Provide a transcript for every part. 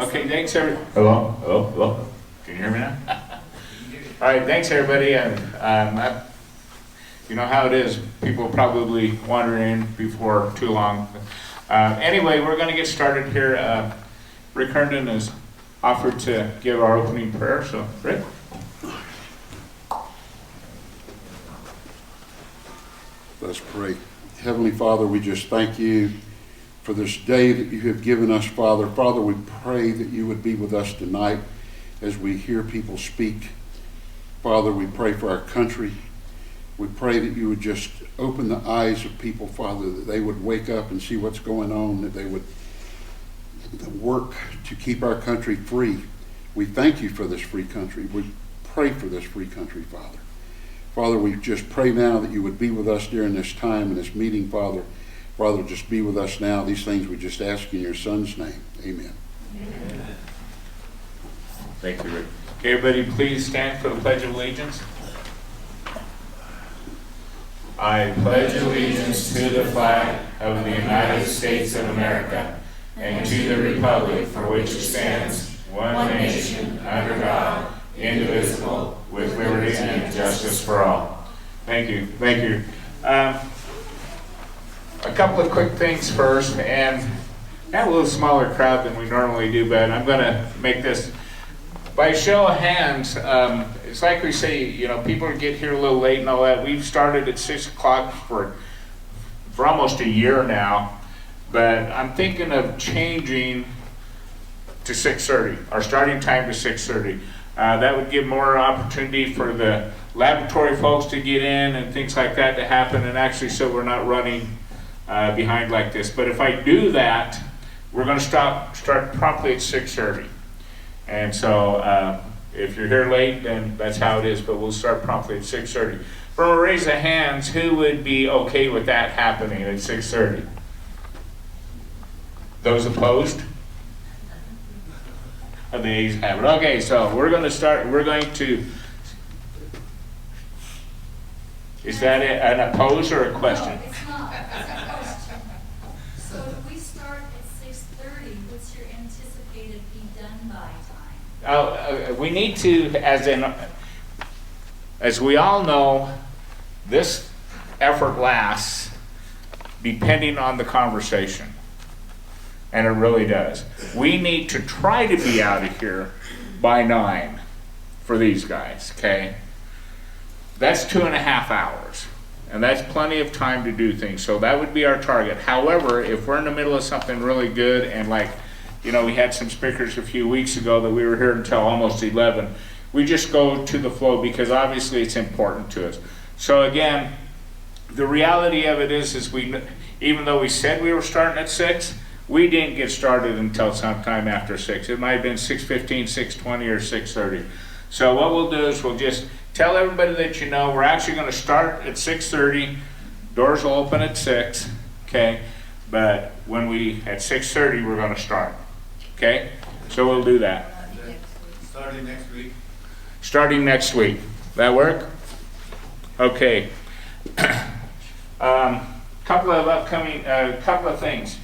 Okay, thanks everybody. Hello, hello, hello. Can you hear me now? All right, thanks everybody. You know how it is. People probably wander in before too long. Anyway, we're going to get started here. Rick Herndon has offered to give our opening prayer. So, Rick. Let's pray. Heavenly Father, we just thank you for this day that you have given us, Father. Father, we pray that you would be with us tonight as we hear people speak. Father, we pray for our country. We pray that you would just open the eyes of people, Father, that they would wake up and see what's going on, that they would work to keep our country free. We thank you for this free country. We pray for this free country, Father. Father, we just pray now that you would be with us during this time and this meeting, Father. Father, just be with us now. These things we just ask in your Son's name. Amen. Amen. Thank you, Rick. Okay, everybody, please stand for the Pledge of Allegiance. I pledge allegiance to the flag of the United States of America and to the republic for which it stands, one nation, under God, indivisible, with liberty and justice for all. Thank you. Thank you. A couple of quick things first, and I have a little smaller crowd than we normally do, but I'm going to make this by show of hands. It's like we say, you know, people get here a little late and all that. We've started at 6 o'clock for almost a year now, but I'm thinking of changing to 6:30, our starting time to 6:30. That would give more opportunity for the laboratory folks to get in and things like that to happen, and actually so we're not running behind like this. But if I do that, we're going to start promptly at 6:30. And so if you're here late, then that's how it is, but we'll start promptly at 6:30. From a raise of hands, who would be okay with that happening at 6:30? Those opposed? The ayes have it. Okay, so we're going to start. We're going to. Is that an oppose or a question? No, it's not. It's a question. So if we start at 6:30, what's your anticipated be done by time? We need to, as we all know, this effort lasts depending on the conversation. And it really does. We need to try to be out of here by 9 for these guys, okay? That's 2.5 hours. And that's plenty of time to do things. So that would be our target. However, if we're in the middle of something really good, and like, you know, we had some speakers a few weeks ago that we were here until almost 11, we just go to the flow because obviously it's important to us. So again, the reality of it is we, even though we said we were starting at 6, we didn't get started until sometime after 6. It might have been 6:15, 6:20, or 6:30. So what we'll do is we'll just tell everybody that you know we're actually going to start at 6:30. Doors will open at 6, okay? But at 6:30 we're going to start, okay? So we'll do that. Starting next week. Starting next week. That work? Okay. Couple of things.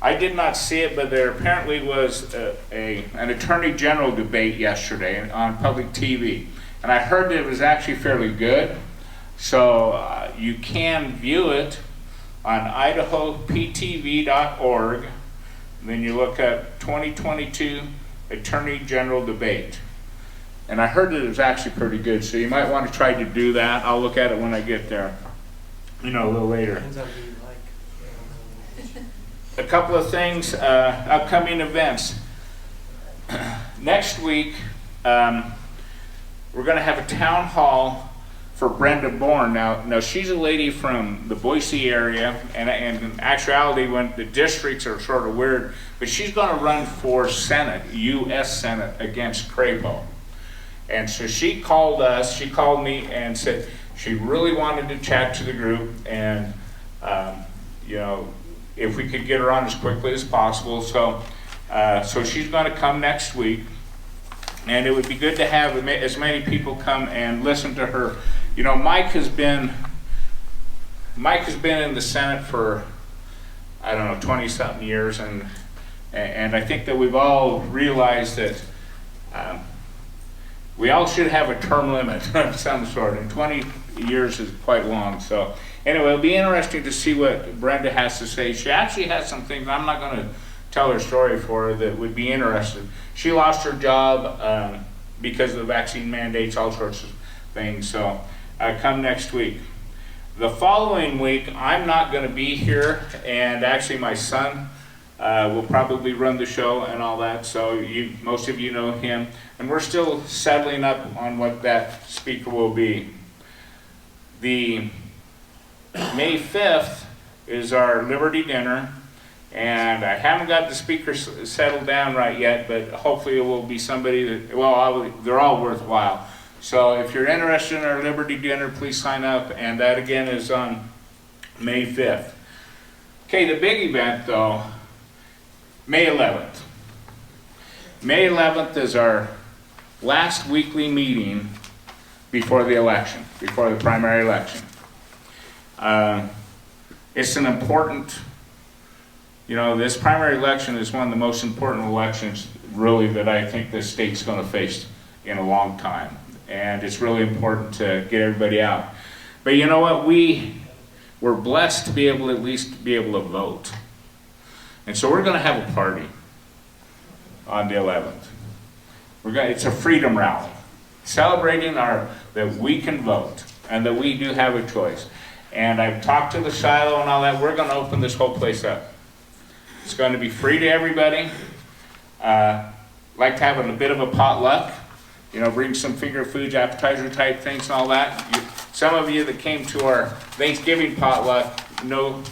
I did not see it, but there apparently was an attorney general debate yesterday on public TV. And I heard that it was actually fairly good. So you can view it on idahoptv.org. Then you look up 2022 Attorney General Debate. And I heard that it was actually pretty good. So you might want to try to do that. I'll look at it when I get there, you know, a little later. A couple of things, upcoming events. Next week, we're going to have a town hall for Brenda Bourne. Now she's a lady from the Boise area, and in actuality, when the districts are sort of weird, but she's going to run for Senate, U.S. Senate, against Crapo. And so she called me and said she really wanted to chat to the group, and you know, if we could get her on as quickly as possible. So she's going to come next week, and it would be good to have as many people come and listen to her. You know, Mike has been in the Senate for, I don't know, 20-something years, and And I think that we've all realized that we all should have a term limit of some sort, and 20 years is quite long. So anyway, it'll be interesting to see what Brenda has to say. She actually has some things, I'm not going to tell her story for her, that would be interesting. She lost her job because of the vaccine mandates, all sorts of things. So come next week. The following week, I'm not going to be here, and actually my son will probably run the show and all that, so most of you know him. And we're still settling up on what that speaker will be. The May 5th is our Liberty Dinner, and I haven't got the speaker settled down right yet, but hopefully it will be somebody that, well, they're all worthwhile. So if you're interested in our Liberty Dinner, please sign up, and that again is on May 5th. Okay, the big event though, May 11th. May 11th is our last weekly meeting before the election, before the primary election. It's an important, this primary election is one of the most important elections really that I think the state's going to face in a long time. And it's really important to get everybody out. But you know what? We're blessed to be able to at least be able to vote. And so we're going to have a party on the 11th. It's a freedom rally, celebrating that we can vote and that we do have a choice. And I've talked to the Shiloh and all that. We're going to open this whole place up. It's going to be free to everybody. Like to have a bit of a potluck. Bring some finger foods, appetizer type things and all that. Some of you that came to our Thanksgiving potluck know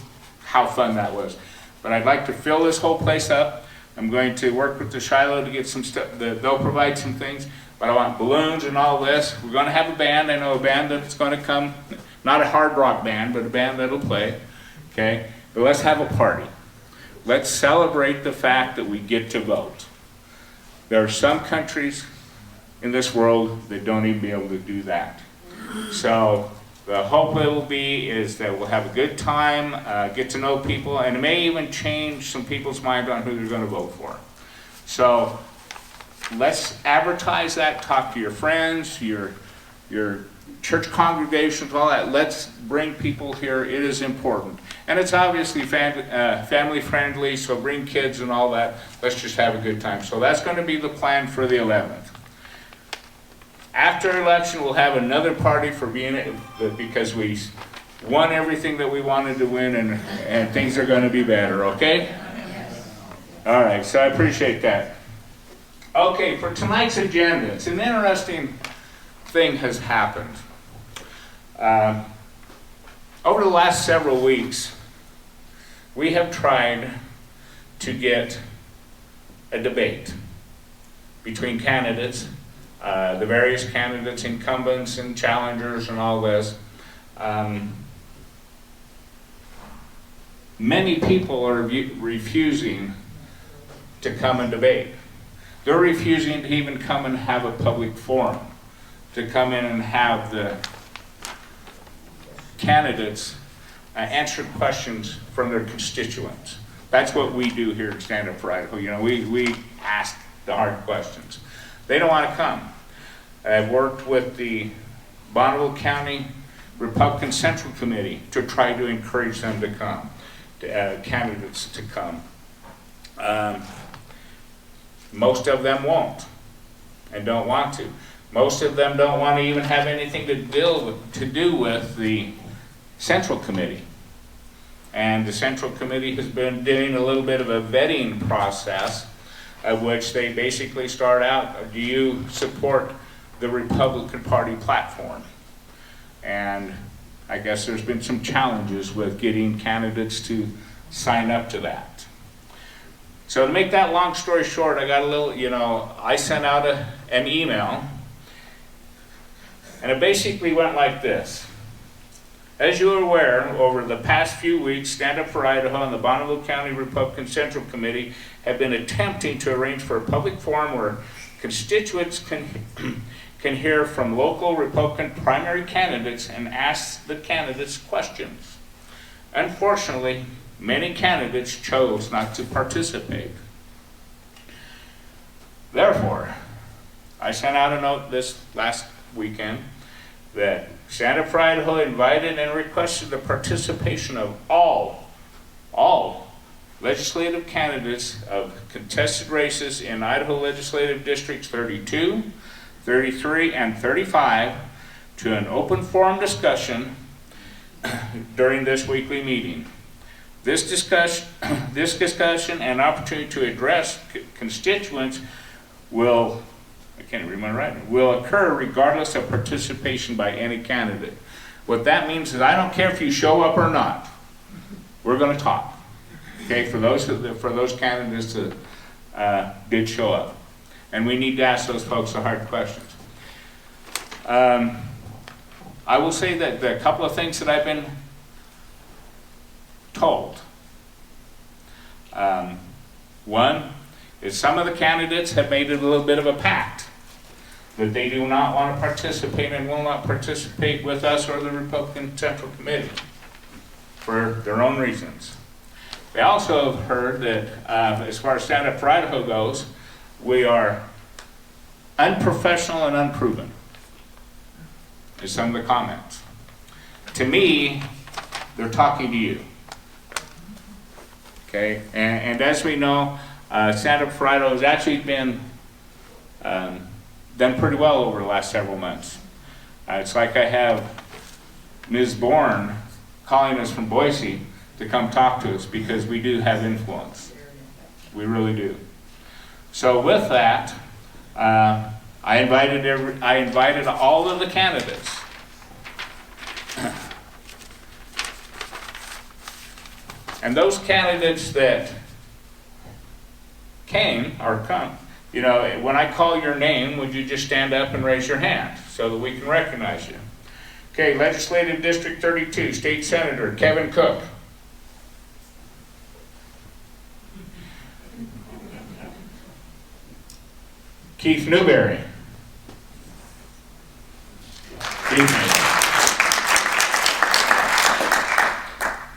how fun that was. But I'd like to fill this whole place up. I'm going to work with the Shiloh to get some stuff. They'll provide some things. But I want balloons and all this. We're going to have a band. I know a band that's going to come. Not a hard rock band, but a band that'll play. Okay? But let's have a party. Let's celebrate the fact that we get to vote. There are some countries in this world that don't even be able to do that. So the hope it will be is that we'll have a good time, get to know people, and it may even change some people's mind on who they're going to vote for. So let's advertise that, talk to your friends, your church congregations, all that. Let's bring people here. It is important. And it's obviously family friendly, so bring kids and all that. Let's just have a good time. So that's going to be the plan for the 11th. After election, we'll have another party because we won everything that we wanted to win, and things are going to be better, okay? Yes. All right, so I appreciate that. Okay, for tonight's agenda, it's an interesting thing has happened. Over the last several weeks, we have tried to get a debate between candidates, the various candidates, incumbents and challengers and all this. Many people are refusing to come and debate. They're refusing to even come and have a public forum, to come in and have the candidates answer questions from their constituents. That's what we do here at Stand Up for Idaho. We ask the hard questions. They don't want to come. I've worked with the Bonneville County Republican Central Committee to try to encourage them to come, candidates to come. Most of them won't and don't want to. Most of them don't want to even have anything to do with the Central Committee. And the Central Committee has been doing a little bit of a vetting process of which they basically start out, do you support the Republican Party platform? And I guess there's been some challenges with getting candidates to sign up to that. So to make that long story short, I got a little, I sent out an email, and it basically went like this. As you are aware, over the past few weeks, Stand Up for Idaho and the Bonneville County Republican Central Committee have been attempting to arrange for a public forum where constituents can hear from local Republican primary candidates and ask the candidates questions. Unfortunately, many candidates chose not to participate. Therefore, I sent out a note this last weekend that Stand Up for Idaho invited and requested the participation of all legislative candidates of contested races in Idaho Legislative Districts 32, 33, and 35 to an open forum discussion during this weekly meeting. This discussion and opportunity to address constituents will occur regardless of participation by any candidate. What that means is I don't care if you show up or not. We're going to talk. Okay, for those candidates that did show up, and we need to ask those folks the hard questions. I will say that the couple of things that I've been told. One is some of the candidates have made it a little bit of a pact that they do not want to participate and will not participate with us or the Republican Central Committee for their own reasons. They also have heard that as far as Stand Up for Idaho goes, we are unprofessional and unproven, is some of the comments. To me, they're talking to you. Okay, and as we know, Stand Up for Idaho has actually been done pretty well over the last several months. It's like I have Ms. Bourne calling us from Boise to come talk to us because we do have influence. We really do. So with that, I invited all of the candidates. And those candidates that came or come, you know, when I call your name, would you just stand up and raise your hand so that we can recognize you? Okay, Legislative District 32, State Senator Kevin Cook. Keith Newberry.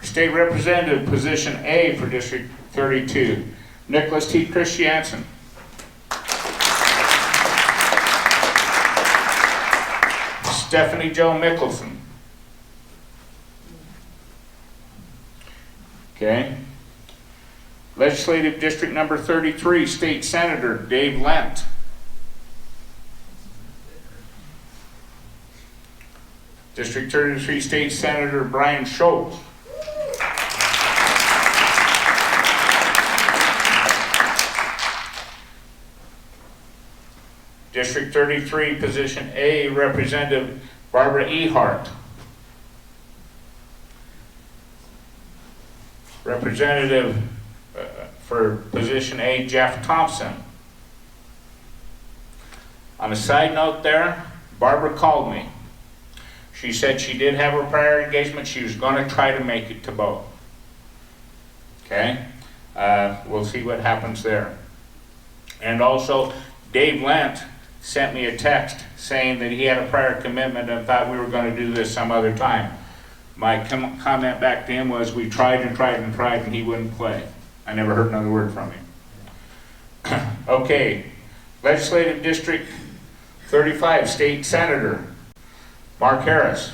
State Representative, Position A for District 32, Nicholas T. Christiansen. Stephanie Jo Mickelson. Okay. Legislative District number 33, State Senator Dave Lent. District 33, State Senator Brian Schultz. District 33, Position A, Representative Barbara Ehart. Representative for Position A, Jeff Thompson. On a side note there, Barbara called me. She said she did have her prior engagement. She was going to try to make it to both. Okay? We'll see what happens there. And also, Dave Lent sent me a text saying that he had a prior commitment and thought we were going to do this some other time. My comment back to him was, we tried and tried and tried and he wouldn't play. I never heard another word from him. Okay, Legislative District 35, State Senator Mark Harris.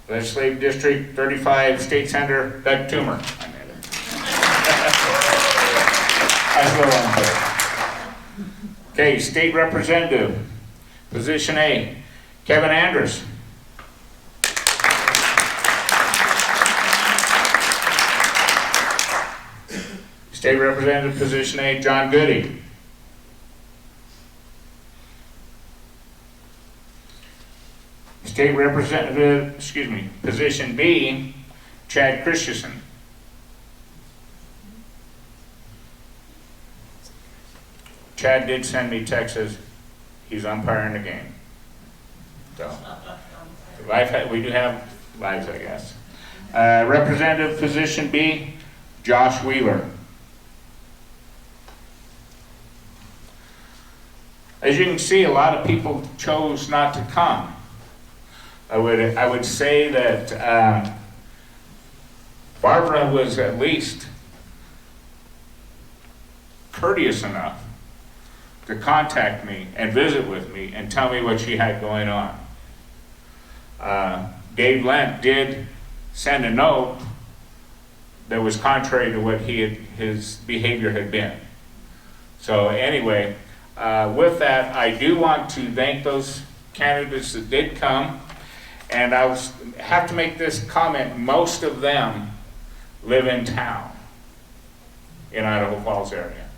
Legislative District 35, State Senator Doug Toomer. Okay, State Representative, Position A, Kevin Andrews. State Representative, Position A, John Goody. State Representative, Position B, Chad Christiansen. Chad did send me texts. He's umpiring the game. So, we do have lives, I guess. Representative Position B, Josh Wheeler. As you can see, a lot of people chose not to come. I would say that Barbara was at least courteous enough to contact me and visit with me and tell me what she had going on. Dave Lent did send a note that was contrary to what his behavior had been. So anyway, with that, I do want to thank those candidates that did come, and I have to make this comment: most of them live in town in Idaho Falls area,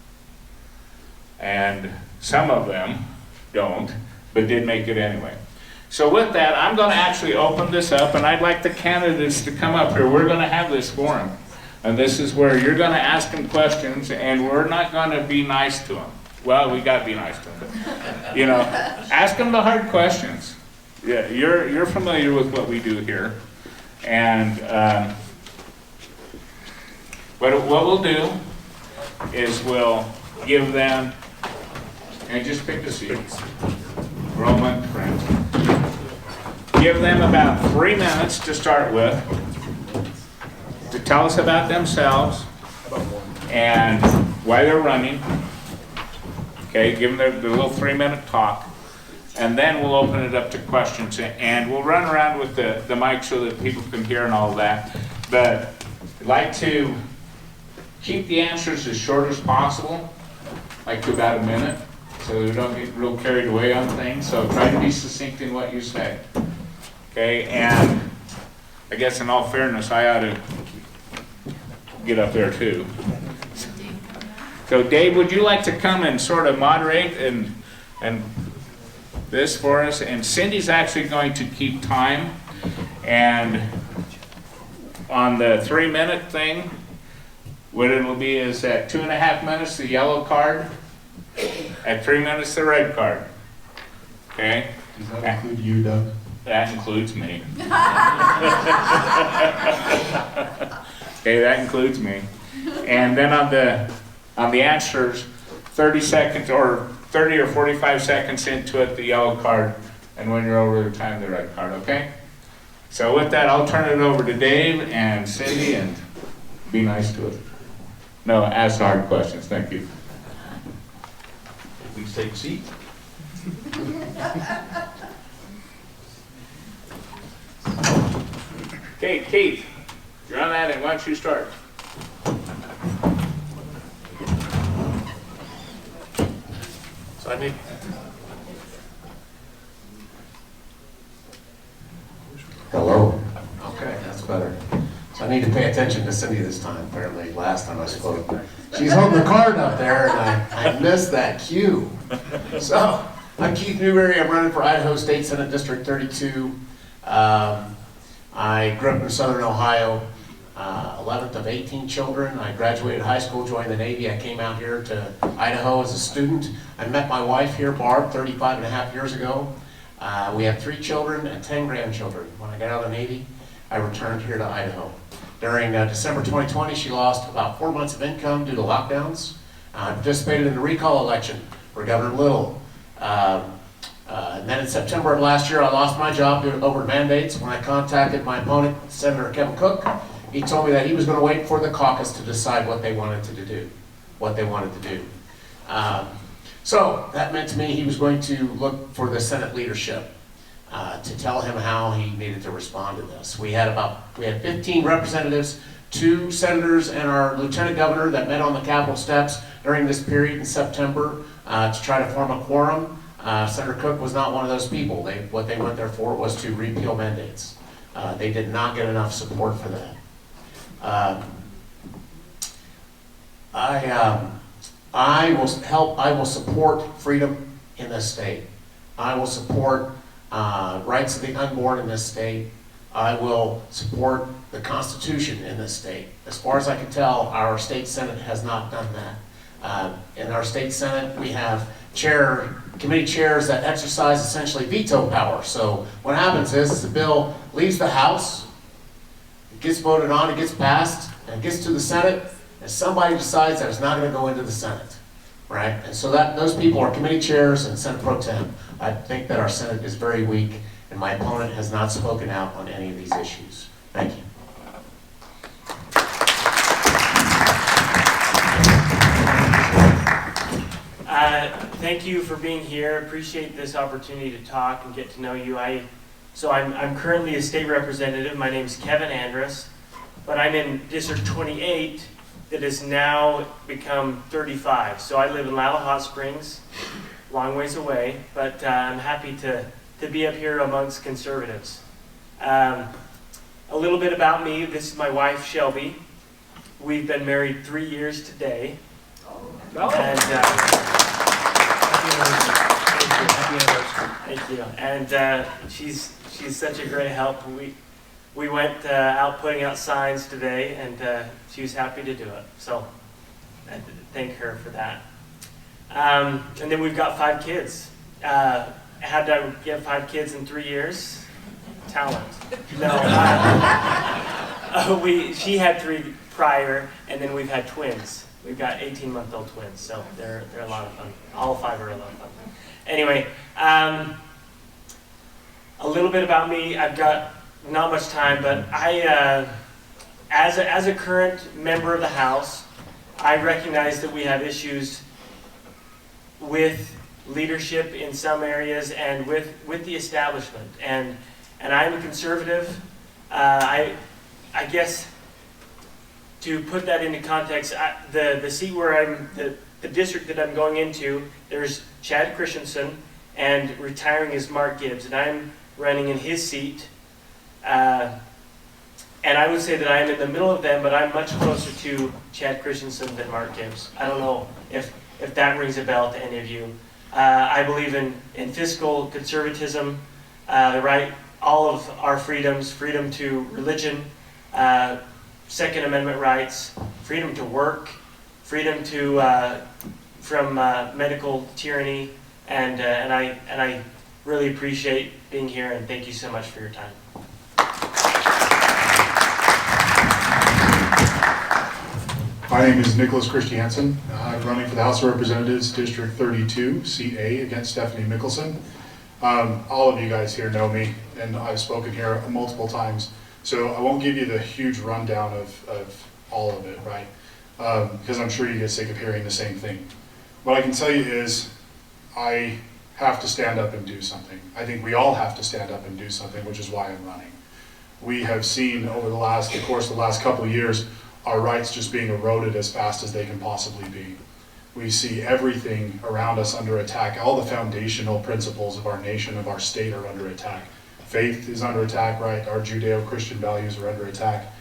and some of them don't, but did make it anyway. So with that, I'm going to actually open this up, and I'd like the candidates to come up here. We're going to have this forum, and this is where you're going to ask them questions, and we're not going to be nice to them. Well, we got to be nice to them, but, you know, ask them the hard questions. Yeah, you're familiar with what we do here, and what we'll do is we'll give them, and just pick a seat. Roman friends. Give them about 3 minutes to start with, to tell us about themselves and why they're running. Okay, give them the little 3-minute talk, and then we'll open it up to questions, and we'll run around with the mic so that people can hear and all of that. But I'd like to keep the answers as short as possible, like to about a minute, so we don't get real carried away on things. So try to be succinct in what you say. Okay, and I guess in all fairness, I ought to get up there too. So Dave, would you like to come and sort of moderate and this for us? And Cindy's actually going to keep time, and on the 3-minute thing, what it'll be is at 2.5 minutes the yellow card, at 3 minutes the red card. Okay? Does that include you, Doug? That includes me. Okay, that includes me. And then on the answers, 30 seconds or 30 or 45 seconds into it, the yellow card, and when you're over the time, the red card, okay? So with that, I'll turn it over to Dave and Cindy, and be nice to it. No, ask hard questions. Thank you. Please take a seat. Okay, Keith, you're on that, and why don't you start? So I need. Hello. Okay, that's better. So I need to pay attention to Cindy this time. Apparently, last time I spoke, she's holding the card up there, and I missed that cue. So I'm Keith Newberry. I'm running for Idaho State Senate District 32. I grew up in Southern Ohio. 11th of 18 children. I graduated high school, joined the Navy. I came out here to Idaho as a student. I met my wife here, Barb, 35.5 years ago. We have 3 children and 10 grandchildren. When I got out of the Navy, I returned here to Idaho. During December 2020, she lost about 4 months of income due to lockdowns. I participated in the recall election for Governor Little. And then in September of last year, I lost my job due to over mandates. When I contacted my opponent, Senator Kevin Cook, he told me that he was going to wait for the caucus to decide what they wanted to do. So that meant to me he was going to look for the Senate leadership to tell him how he needed to respond to this. We had 15 representatives, 2 senators, and our lieutenant governor that met on the Capitol steps during this period in September to try to form a quorum. Senator Cook was not one of those people. What they went there for was to repeal mandates. They did not get enough support for that. I will support freedom in this state. I will support rights of the unborn in this state. I will support the Constitution in this state. As far as I can tell, our state Senate has not done that. In our state Senate, we have committee chairs that exercise essentially veto power. So what happens is the bill leaves the House, it gets voted on, it gets passed, and it gets to the Senate, and somebody decides that it's not going to go into the Senate, right? And so those people are committee chairs and Senate Pro Tem. I think that our Senate is very weak, and my opponent has not spoken out on any of these issues. Thank you. Thank you for being here. Appreciate this opportunity to talk and get to know you. I'm currently a state representative. My name's Kevin Andrus, but I'm in District 28 that has now become 35. So I live in Lava Hot Springs, long ways away, but I'm happy to be up here amongst conservatives. A little bit about me. This is my wife, Shelby. We've been married 3 years today. And, thank you. And she's such a great help. We went out putting out signs today, and she was happy to do it. So I thank her for that. And then we've got 5 kids. Had to get 5 kids in 3 years? Talent. No. She had 3 prior, and then we've had twins. We've got 18-month-old twins, so they're a lot of fun. All 5 are a lot of fun. Anyway, a little bit about me. I've got not much time, but I, as a current member of the House, I recognize that we have issues with leadership in some areas and with the establishment. And I'm a conservative. I guess, to put that into context, the seat where the district that I'm going into, there's Chad Christiansen, and retiring is Mark Gibbs, and I'm running in his seat. And I would say that I'm in the middle of them, but I'm much closer to Chad Christiansen than Mark Gibbs. I don't know if that rings a bell to any of you. I believe in fiscal conservatism, the right, all of our freedoms, freedom to religion, Second Amendment rights, freedom to work, freedom from medical tyranny, and I really appreciate being here, and thank you so much for your time. My name is Nicholas Christiansen. I'm running for the House of Representatives, District 32, Seat A, against Stephanie Mickelson. All of you guys here know me, and I've spoken here multiple times. So I won't give you the huge rundown of all of it, right? Because I'm sure you get sick of hearing the same thing. What I can tell you is I have to stand up and do something. I think we all have to stand up and do something, which is why I'm running. We have seen over the course of the last couple of years, our rights just being eroded as fast as they can possibly be. We see everything around us under attack. All the foundational principles of our nation, of our state, are under attack. Faith is under attack, right? Our Judeo-Christian values are under attack.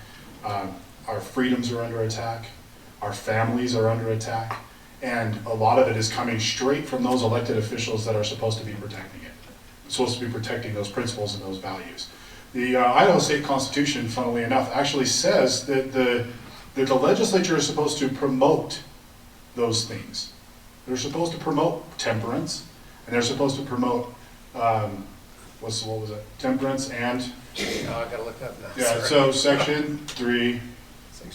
Our freedoms are under attack. Our families are under attack. And a lot of it is coming straight from those elected officials that are supposed to be protecting it. Supposed to be protecting those principles and those values. The Idaho State Constitution, funnily enough, actually says that the legislature is supposed to promote those things. They're supposed to promote temperance, and they're supposed to promote what was it? Temperance and? Oh, I gotta look that up. Yeah, so Section 3,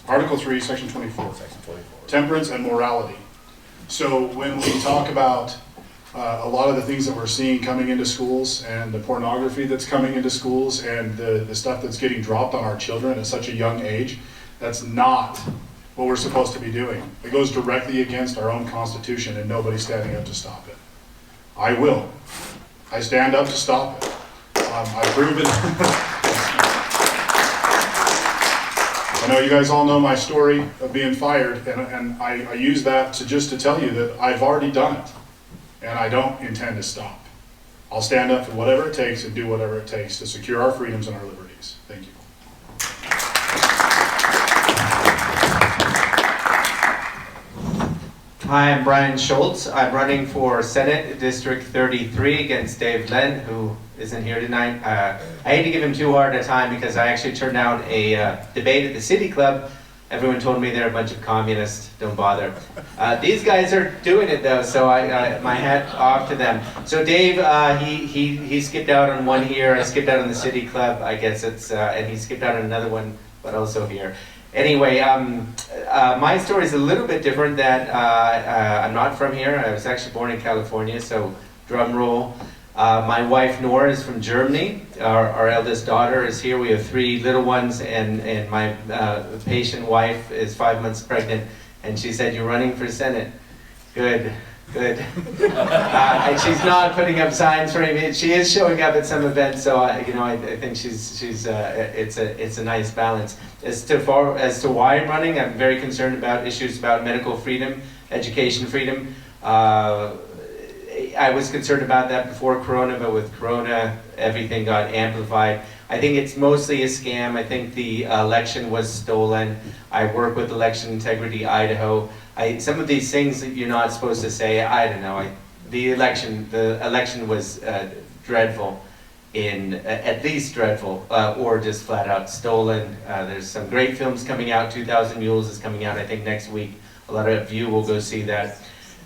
Article 3, Section 24. Section 24. Temperance and morality. So when we talk about a lot of the things that we're seeing coming into schools, and the pornography that's coming into schools, and the stuff that's getting dropped on our children at such a young age, that's not what we're supposed to be doing. It goes directly against our own Constitution, and nobody's standing up to stop it. I will. I stand up to stop it. I've proven. I know you guys all know my story of being fired, and I use that to tell you that I've already done it, and I don't intend to stop. I'll stand up for whatever it takes and do whatever it takes to secure our freedoms and our liberties. Thank you. Hi, I'm Brian Schultz. I'm running for Senate District 33 against Dave Len, who isn't here tonight. I hate to give him too hard a time because I actually turned out a debate at the City Club. Everyone told me they're a bunch of communists. Don't bother. These guys are doing it though, so my hat off to them. So Dave, he skipped out on one here. I skipped out on the City Club. I guess it's and he skipped out on another one, but also here. Anyway, my story is a little bit different. That I'm not from here. I was actually born in California, so drum roll. My wife Nora is from Germany. Our eldest daughter is here. We have 3 little ones, and my patient wife is 5 months pregnant. And she said, "You're running for Senate." Good. Good. And she's not putting up signs for me. She is showing up at some events, so I think it's a nice balance. As to why I'm running, I'm very concerned about issues about medical freedom, education freedom. I was concerned about that before Corona, but with Corona, everything got amplified. I think it's mostly a scam. I think the election was stolen. I work with Election Integrity Idaho. Some of these things that you're not supposed to say, I don't know. The election was dreadful, at least dreadful, or just flat out stolen. There's some great films coming out. 2000 Mules is coming out, I think, next week. A lot of you will go see that.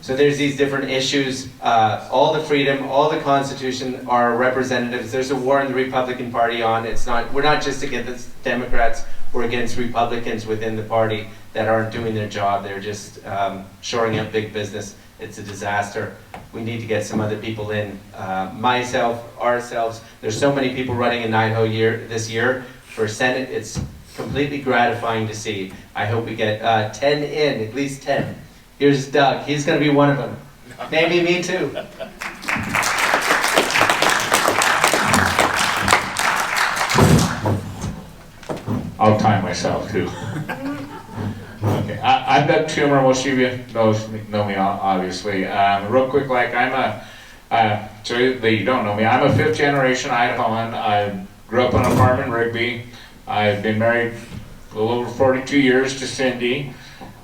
So there's these different issues. All the freedom, all the Constitution are representatives. There's a war in the Republican Party on. We're not just against Democrats, we're against Republicans within the party that aren't doing their job. They're just shoring up big business. It's a disaster. We need to get some other people in. Ourselves. There's so many people running in Idaho this year for Senate. It's completely gratifying to see. I hope we get 10 in, at least 10. Here's Doug. He's going to be one of them. Maybe me too. I'll time myself too. Okay, I'm Doug Schumer. Most of you know me obviously. Real quick, so that you don't know me, I'm a 5th generation Idahoan. I grew up on a farm in Rigby. I've been married a little over 42 years to Cindy,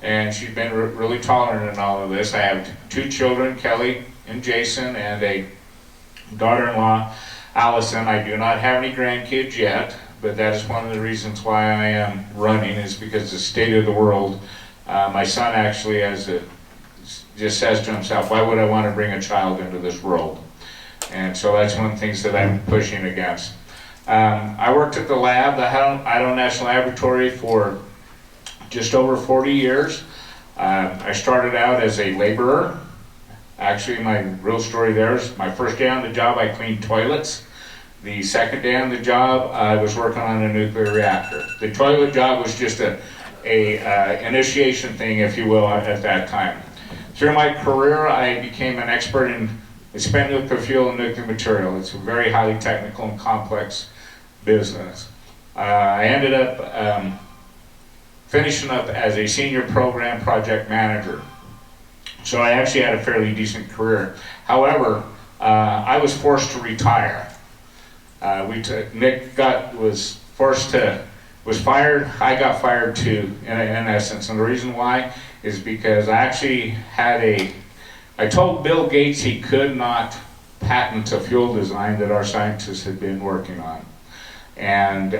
and she's been really tolerant in all of this. I have 2 children, Kelly and Jason, and a daughter-in-law, Allison. I do not have any grandkids yet, but that is one of the reasons why I am running, is because the state of the world. My son actually just says to himself, why would I want to bring a child into this world? And so that's one of the things that I'm pushing against. I worked at the lab, the Idaho National Laboratory, for just over 40 years. I started out as a laborer. Actually, my real story there is my first day on the job, I cleaned toilets. The second day on the job, I was working on a nuclear reactor. The toilet job was just a initiation thing, if you will, at that time. Through my career, I became an expert in spent nuclear fuel and nuclear material. It's a very highly technical and complex business. I ended up finishing up as a senior program project manager. So I actually had a fairly decent career. However, I was forced to retire. Nick was fired. I got fired too, in essence. And the reason why is because I actually I told Bill Gates he could not patent a fuel design that our scientists had been working on. And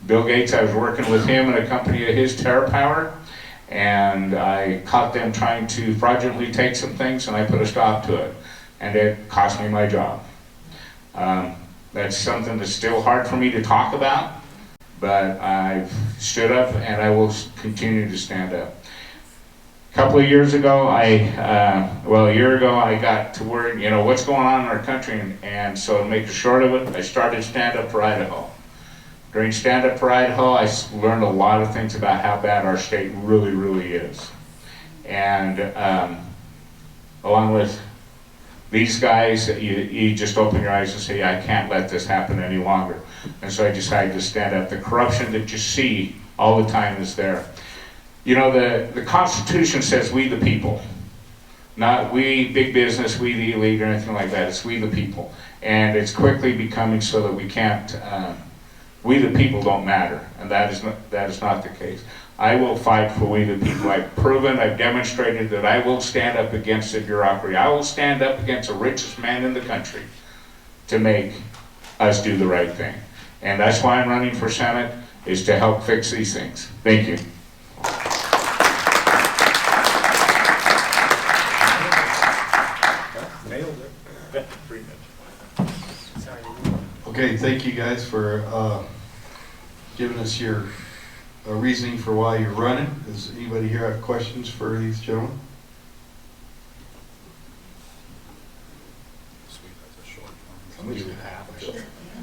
Bill Gates, I was working with him in a company of his, TerraPower, and I caught them trying to fraudulently take some things, and I put a stop to it. And it cost me my job. That's something that's still hard for me to talk about, but I've stood up and I will continue to stand up. A couple of years ago, a year ago, I got to worry, what's going on in our country, and so to make it short of it, I started Stand Up for Idaho. During Stand Up for Idaho, I learned a lot of things about how bad our state really, really is. And along with these guys, you just open your eyes and say, I can't let this happen any longer. And so I decided to stand up. The corruption that you see all the time is there. The Constitution says we the people. Not we big business, we the elite, or anything like that. It's we the people. And it's quickly becoming so that we can't, we the people don't matter. And that is not the case. I will fight for we the people. I've demonstrated that I will stand up against the bureaucracy. I will stand up against the richest man in the country to make us do the right thing. And that's why I'm running for Senate, is to help fix these things. Thank you. Okay, thank you guys for giving us your reasoning for why you're running. Does anybody here have questions for these gentlemen?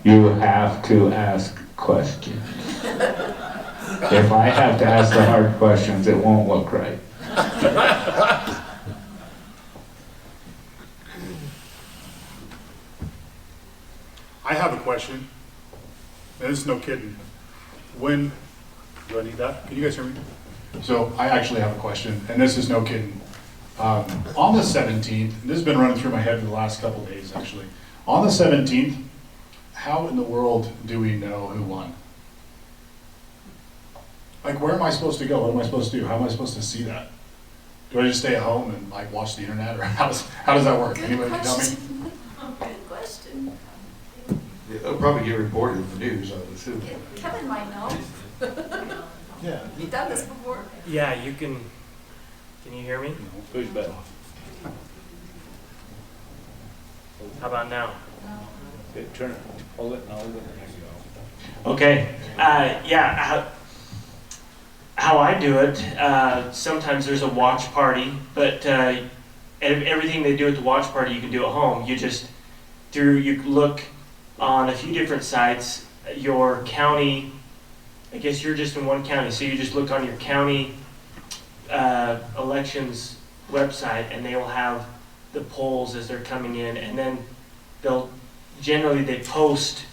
You have to ask questions. If I have to ask the hard questions, it won't look right. is no kidding. When, do I need that? Can you guys hear me? So I actually have a question, and this is no kidding. On the 17th, this has been running through my head for the last couple of days, actually. On the 17th, how in the world do we know who won? Like, where am I supposed to go? What am I supposed to do? How am I supposed to see that? Do I just stay at home and like watch the internet, or how does that work? Anybody can tell me? Good question. It'll probably get reported in the news, I would assume. Kevin might know. Yeah. You've done this before. Yeah, you can you hear me? Push button. How about now? Turn it, hold it, and hold it. Okay, yeah, how I do it, sometimes there's a watch party, but everything they do at the watch party you can do at home. You look on a few different sites, your county, I guess you're just in one county, so you just look on your county elections website, and they will have the polls as they're coming in, and then they post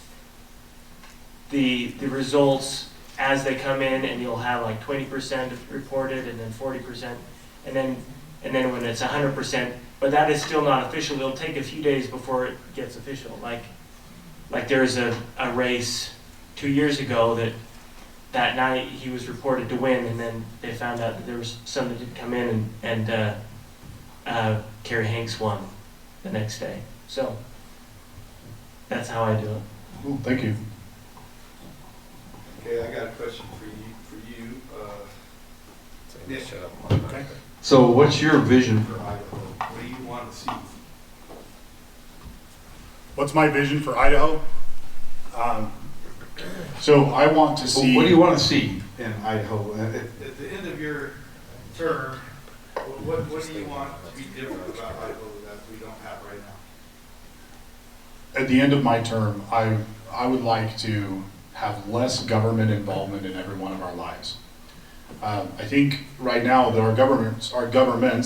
the results as they come in, and you'll have like 20% reported, and then 40%, and then when it's 100%, but that is still not official. It'll take a few days before it gets official. Like there's a race 2 years ago that night he was reported to win, and then they found out that there was some that didn't come in, and Kerry Hanks won the next day. So that's how I do it. Cool, thank you. Okay, I got a question for you. Nick. Okay. So what's your vision for Idaho? What do you want to see? What's my vision for Idaho? So I want to see. What do you want to see in Idaho? At the end of your term, what do you want to be different about Idaho that we don't have right now? At the end of my term, I would like to have less government involvement in every one of our lives. I think right now that our governments,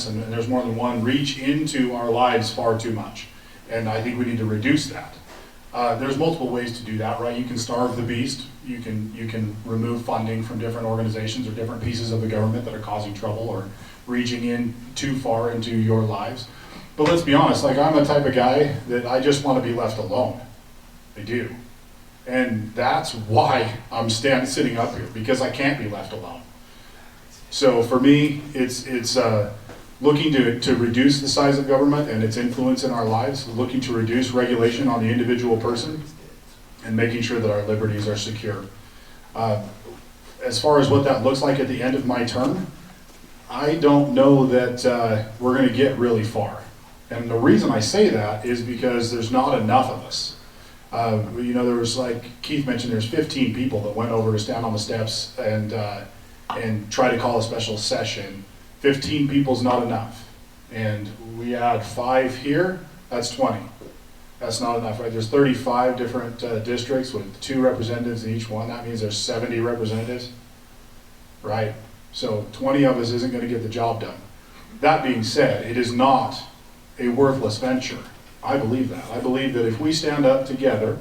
and there's more than one, reach into our lives far too much. And I think we need to reduce that. There's multiple ways to do that, right? You can starve the beast. You can remove funding from different organizations or different pieces of the government that are causing trouble or reaching in too far into your lives. But let's be honest, like, I'm the type of guy that I just want to be left alone. I do. And that's why I'm sitting up here, because I can't be left alone. So for me, it's looking to reduce the size of government and its influence in our lives, looking to reduce regulation on the individual person, and making sure that our liberties are secure. As far as what that looks like at the end of my term, I don't know that we're going to get really far. And the reason I say that is because there's not enough of us. There was, like Keith mentioned, there's 15 people that went over to stand on the steps and try to call a special session. 15 people's not enough. And we had 5 here, that's 20. That's not enough, right? There's 35 different districts with 2 representatives in each one. That means there's 70 representatives, right? So 20 of us isn't going to get the job done. That being said, it is not a worthless venture. I believe that. I believe that if we stand up together,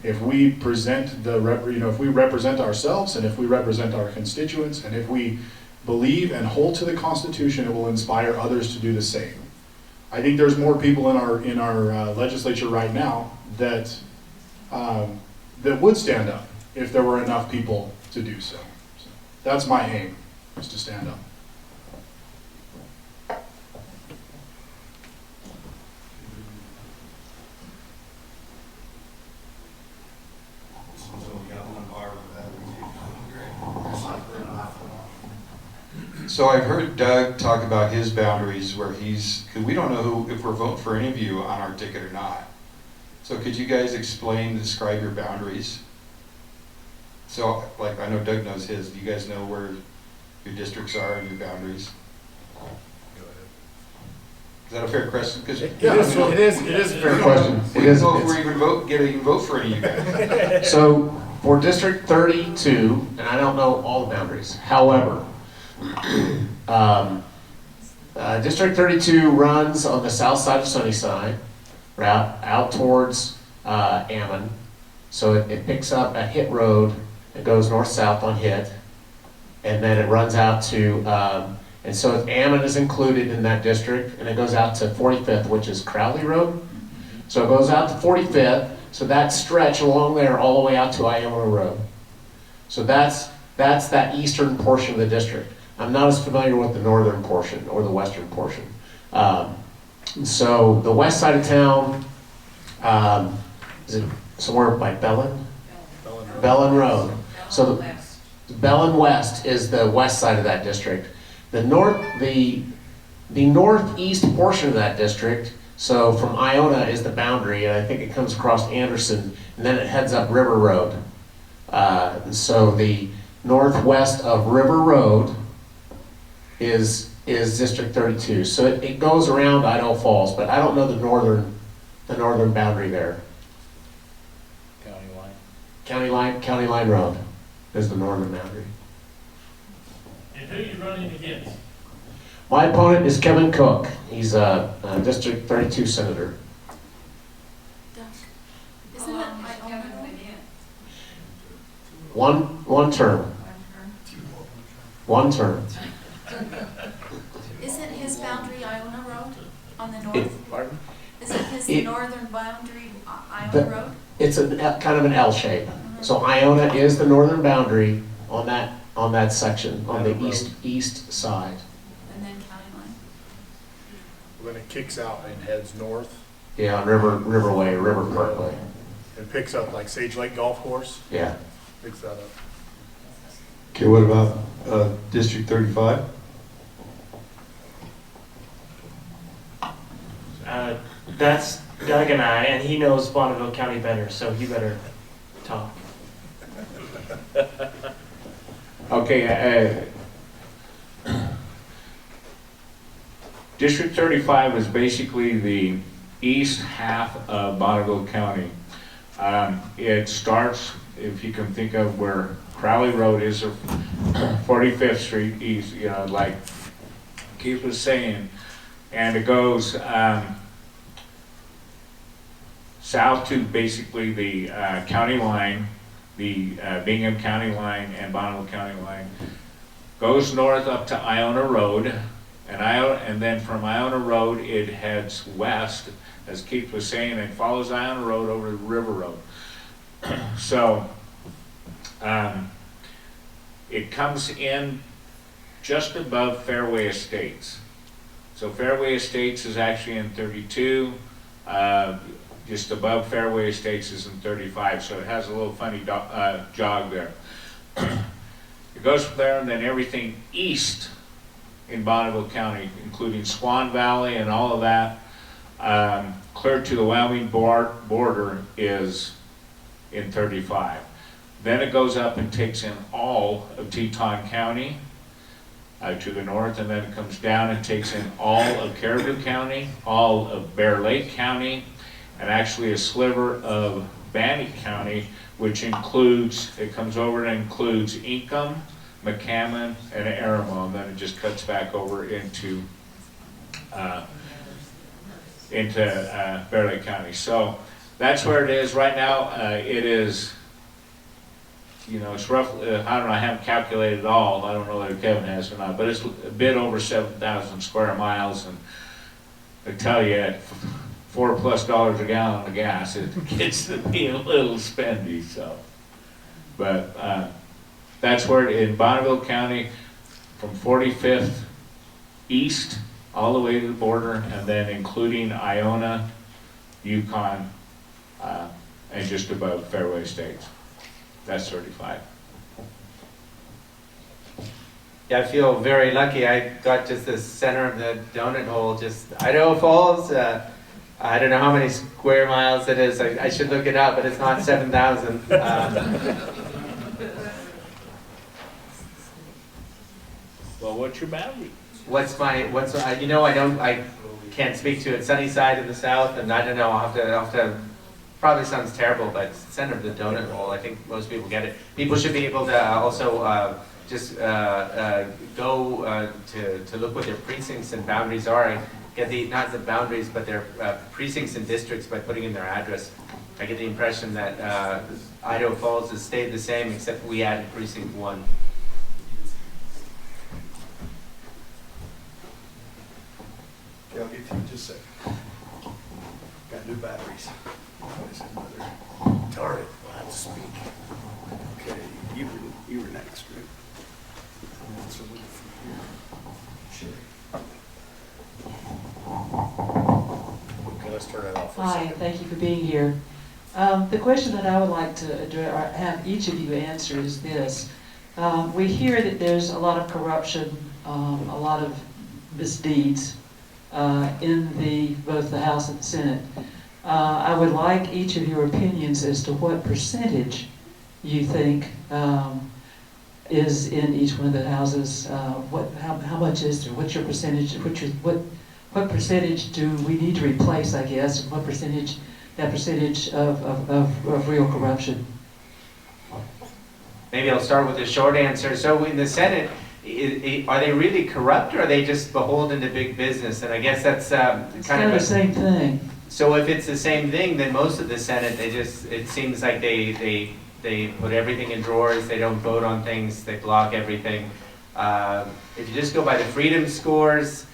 if we present if we represent ourselves, and if we represent our constituents, and if we believe and hold to the Constitution, it will inspire others to do the same. I think there's more people in our legislature right now that would stand up if there were enough people to do so. So that's my aim, is to stand up. So I've heard Doug talk about his boundaries where because we don't know if we're voting for any of you on our ticket or not. So could you guys describe your boundaries? So, like, I know Doug knows his. Do you guys know where your districts are and your boundaries? Is that a fair question? Because It is a fair question. We didn't know if we're even vote for any of you guys. So for District 32, and I don't know all the boundaries, however, District 32 runs on the south side of Sunnyside, out towards Ammon. So it picks up at Hit Road, it goes north-south on Hit, and then it runs out to, and so Ammon is included in that district, and it goes out to 45th, which is Crowley Road. So it goes out to 45th, so that stretch along there all the way out to Iona Road. So that's that eastern portion of the district. I'm not as familiar with the northern portion or the western portion. So the west side of town, is it somewhere by Bellin? Bellin Road. So the Bellin West is the west side of that district. The northeast portion of that district, so from Iona is the boundary, and I think it comes across Anderson, and then it heads up River Road. So the northwest of River Road is District 32. So it goes around Idaho Falls, but I don't know the northern boundary there. County Line Road is the northern boundary. And who are you running against? My opponent is Kevin Cook. He's a District 32 senator. Isn't it Iona? One term. One term. Isn't his boundary Iona Road on the north? Pardon? Isn't his northern boundary Iona Road? It's a kind of an L shape. So Iona is the northern boundary on that section, on the east side. And then county line? When it kicks out and heads north Yeah, on River Parkway. and picks up like Sage Lake Golf Course, Yeah. picks that up. Okay, what about District 35? That's Doug and I, and he knows Bonneville County better, so he better talk. Okay, District 35 is basically the east half of Bonneville County. It starts, if you can think of where Crowley Road is, or 45th Street East, you know, like Keith was saying, and it goes south to basically the county line, the Bingham County line and Bonneville County line, goes north up to Iona Road, and then from Iona Road it heads west, as Keith was saying, and follows Iona Road over to River Road. So it comes in just above Fairway Estates. So Fairway Estates is actually in 32. Just above Fairway Estates is in 35, so it has a little funny jog there. It goes from there, and then everything east in Bonneville County, including Swan Valley and all of that, clear to the Wyoming border is in 35. Then it goes up and takes in all of Teton County to the north, and then it comes down and takes in all of Caribou County, all of Bear Lake County, and actually a sliver of Bannock County, which includes, it comes over and includes Ingham, McCammon, and Aramo, and then it just cuts back over into Bear Lake County. So that's where it is right now. It is, you know, it's roughly, I don't know, I haven't calculated it all. I don't know whether Kevin has or not, but it's a bit over 7,000 square miles, and I tell you, at $4+ a gallon of gas, it gets to be a little spendy. So, but that's where in Bonneville County, from 45th east all the way to the border, and then including Iona, Yukon, and just above Fairway Estates. That's 35. Yeah, I feel very lucky. I got just the center of the donut hole, just Idaho Falls. I don't know how many square miles it is. I should look it up, but it's not 7,000. Well, what's your boundary? I can't speak to it. Sunnyside in the south, and I don't know. I'll have to. Probably sounds terrible, but it's the center of the donut hole. I think most people get it. People should be able to also just go to look what their precincts and boundaries are, and get not the boundaries, but their precincts and districts by putting in their address. I get the impression that Idaho Falls has stayed the same, except we added precinct 1. Okay, I'll get to you in just a second. Got new batteries. Darn it, we'll have to speak. Okay, you were next, right? So look from here. Okay, let's turn it off for a Hi, second. thank you for being here. The question that I would like to address, or have each of you answer is this. We hear that there's a lot of corruption, a lot of misdeeds in both the House and the Senate. I would like each of your opinions as to what percentage you think is in each one of the houses. How much is there? What's your percentage? What percentage do we need to replace, I guess, and what percentage, that percentage of real corruption? Maybe I'll start with a short answer. So in the Senate, are they really corrupt, or are they just beholden to big business? And I guess that's It's kind of the same thing. So if it's the same thing, then most of the Senate, it seems like they put everything in drawers, they don't vote on things, they block everything. If you just go by the freedom scores,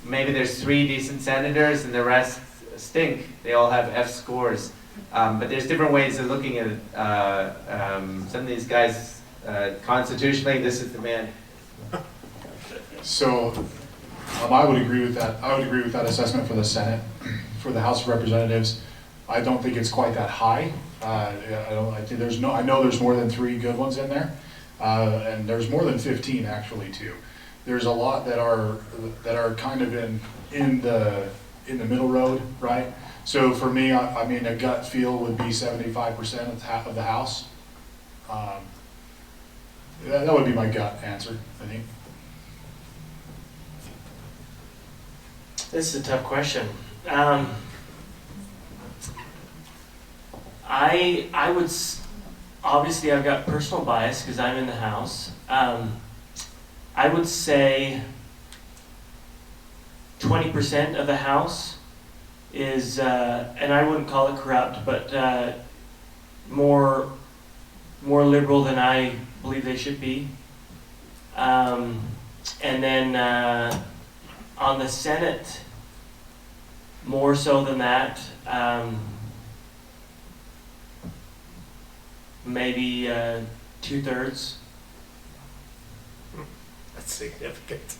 maybe there's 3 decent senators and the rest stink. They all have F scores. But there's different ways of looking at it. Some of these guys, constitutionally, this is the man. So, I would agree with that. I would agree with that assessment for the Senate. For the House of Representatives, I don't think it's quite that high. I think I know there's more than 3 good ones in there, and there's more than 15 actually too. There's a lot that are kind of in the middle road, right? So for me, I mean, a gut feel would be 75% of the House. That would be my gut answer, I think. This is a tough question. I would, obviously I've got personal bias because I'm in the House. I would say 20% of the House is, and I wouldn't call it corrupt, but more liberal than I believe they should be. And then on the Senate, more so than that, maybe 2/3. That's significant.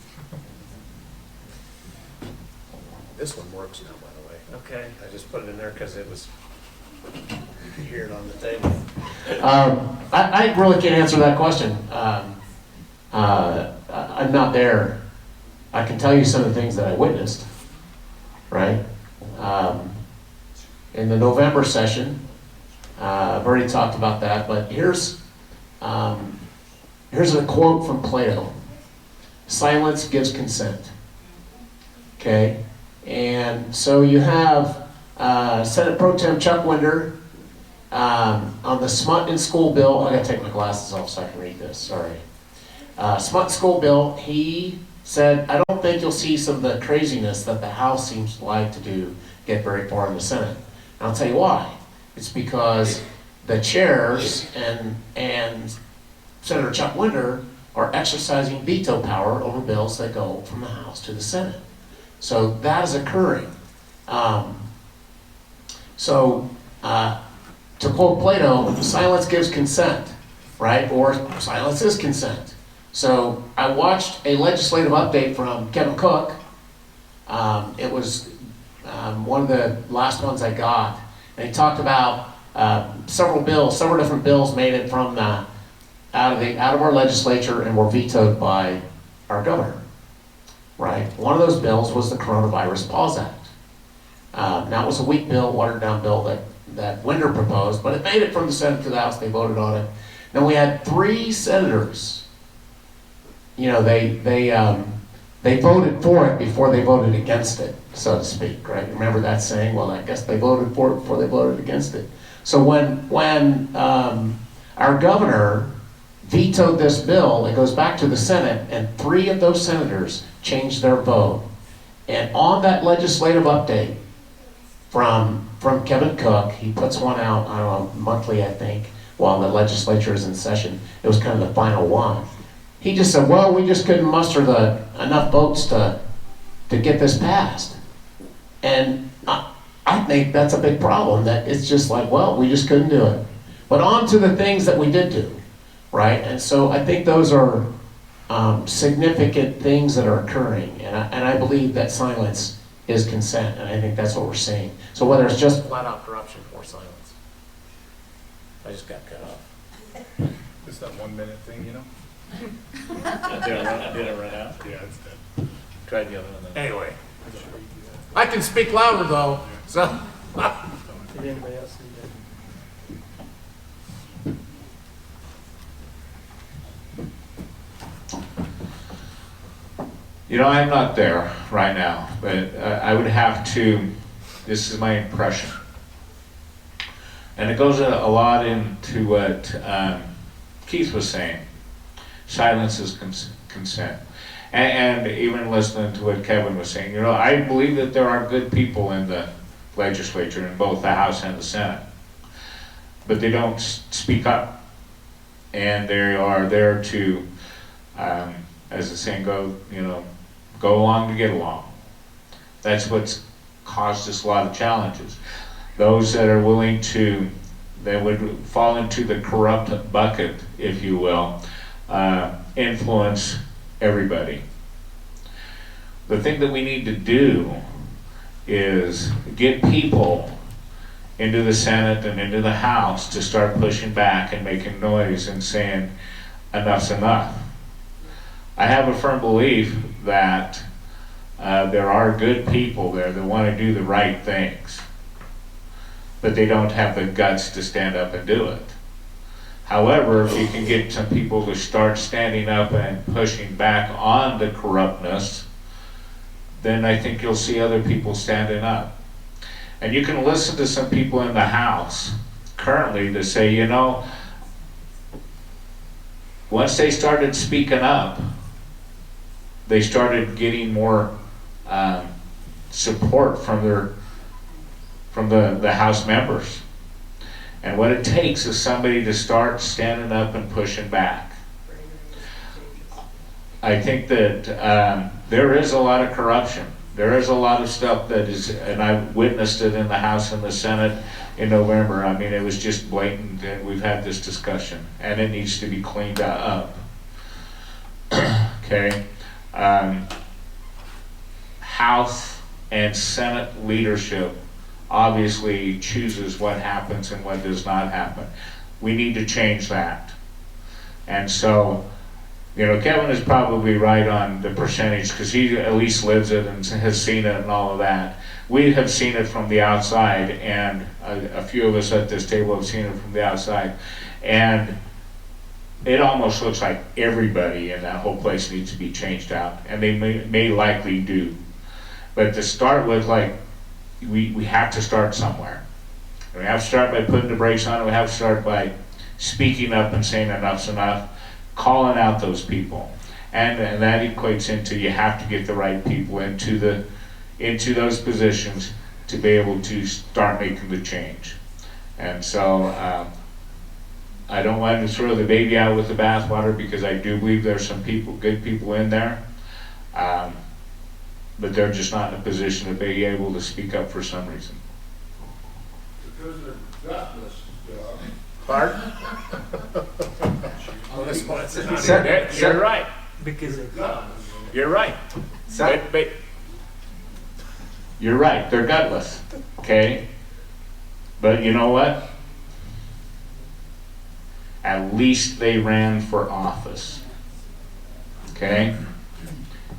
This one works now, by the way. Okay. I just put it in there because it was, you could hear it on the table. I really can't answer that question. I'm not there. I can tell you some of the things that I witnessed, right? In the November session, I've already talked about that, but here's a quote from Plato. Silence gives consent. Okay? And so you have Senate Pro Tem Chuck Winder on the Smut in School bill. I gotta take my glasses off so I can read this, sorry. Smut in School bill, he said, I don't think you'll see some of the craziness that the House seems to like to do get very far in the Senate. And I'll tell you why. It's because the chairs and Senator Chuck Winder are exercising veto power over bills that go from the House to the Senate. So that is occurring. To quote Plato, silence gives consent, right? Or silence is consent. So I watched a legislative update from Kevin Cook. It was one of the last ones I got. And he talked about several different bills made it from out of our legislature and were vetoed by our governor, right? One of those bills was the Coronavirus Pause Act. That was a weak bill, watered down bill that Winder proposed, but it made it from the Senate to the House. They voted on it. Then we had 3 senators. You know, they voted for it before they voted against it, so to speak, right? Remember that saying? Well, I guess they voted for it before they voted against it. So when our governor vetoed this bill, it goes back to the Senate, and 3 of those senators changed their vote. And on that legislative update from from Kevin Cook. He puts one out, I don't know, monthly, I think, while the legislature is in session. It was kind of the final one. He just said, well, we just couldn't muster enough votes to get this passed. And I think that's a big problem, that it's just like, well, we just couldn't do it. But on to the things that we did do, right? And so I think those are significant things that are occurring. And I believe that silence is consent, and I think that's what we're seeing. So whether it's just flat out corruption or silence. I just got cut off. It's that 1 minute thing, you know? Did it run out? Yeah, it's dead. Tried the other one then. Anyway, I can speak louder though, so. Did anybody else see that? You know, I'm not there right now, but I would have to, this is my impression. And it goes a lot into what Keith was saying. Silence is consent. And even listening to what Kevin was saying, you know, I believe that there are good people in the legislature, in both the House and the Senate. But they don't speak up. And they are there to, as the saying goes, you know, go along to get along. That's what's caused us a lot of challenges. Those that are willing to, that would fall into the corrupt bucket, if you will, influence everybody. The thing that we need to do is get people into the Senate and into the House to start pushing back and making noise and saying enough's enough. I have a firm belief that there are good people there that want to do the right things, but they don't have the guts to stand up and do it. However, if you can get some people to start standing up and pushing back on the corruptness, then I think you'll see other people standing up. And you can listen to some people in the House currently that say, you know, once they started speaking up, they started getting more support from the House members. And what it takes is somebody to start standing up and pushing back. I think that there is a lot of corruption. There is a lot of stuff that is, and I witnessed it in the House and the Senate in November. I mean, it was just blatant, and we've had this discussion, and it needs to be cleaned up. Okay? House and Senate leadership obviously chooses what happens and what does not happen. We need to change that. And so, you know, Kevin is probably right on the percentage because he at least lives it and has seen it and all of that. We have seen it from the outside, and a few of us at this table have seen it from the outside. And it almost looks like everybody in that whole place needs to be changed out, and they may likely do. But to start with, like, we have to start somewhere. And we have to start by putting the brakes on it. We have to start by speaking up and saying enough's enough, calling out those people. And that equates into you have to get the right people into those positions to be able to start making the change. And so I don't want to throw the baby out with the bathwater, because I do believe there's some people, good people in there. But they're just not in a position to be able to speak up for some reason. Because they're gutless, Pardon? You're right. Because You're right. But you're right. They're gutless. Okay? But you know what? At least they ran for office. Okay?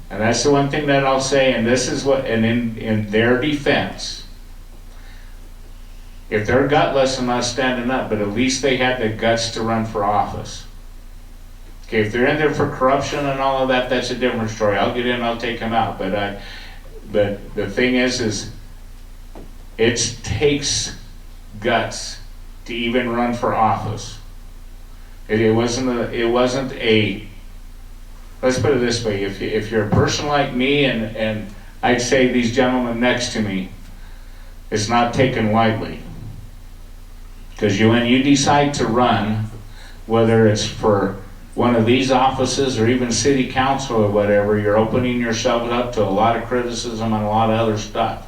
And that's the one thing that I'll say, and this is what, and in their defense, if they're gutless and not standing up, but at least they had the guts to run for office. Okay, if they're in there for corruption and all of that, that's a different story. I'll get in, I'll take them out. But the thing is it takes guts to even run for office. It wasn't a let's put it this way, if you're a person like me, and I'd say these gentlemen next to me, It's not taken lightly. Because when you decide to run, whether it's for one of these offices or even city council or whatever, you're opening yourself up to a lot of criticism and a lot of other stuff.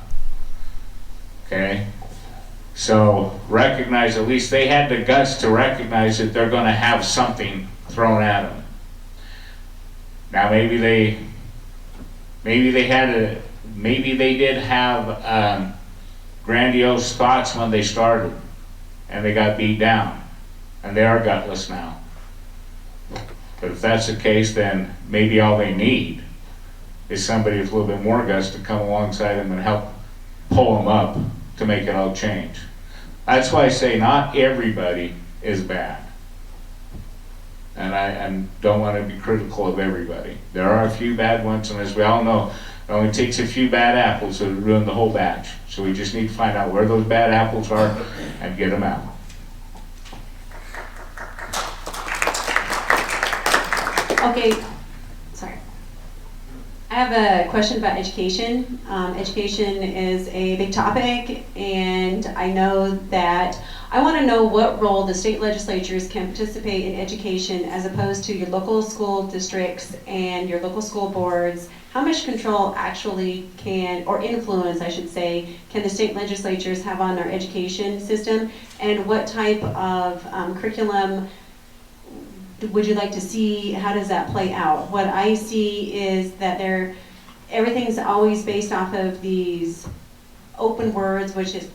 Okay? So recognize, at least they had the guts to recognize that they're going to have something thrown at them. Now maybe they did have grandiose thoughts when they started, and they got beat down, and they are gutless now. But if that's the case, then maybe all they need is somebody with a little bit more guts to come alongside them and help pull them up to make it all change. That's why I say not everybody is bad. And I don't want to be critical of everybody. There are a few bad ones, and as we all know, it only takes a few bad apples to ruin the whole batch. So we just need to find out where those bad apples are and get them out. Okay, sorry. I have a question about education. Education is a big topic, and I know that I want to know what role the state legislatures can participate in education as opposed to your local school districts and your local school boards. How much control actually can, or influence I should say, can the state legislatures have on our education system, and what type of curriculum would you like to see? How does that play out? What I see is that everything's always based off of these open words, which is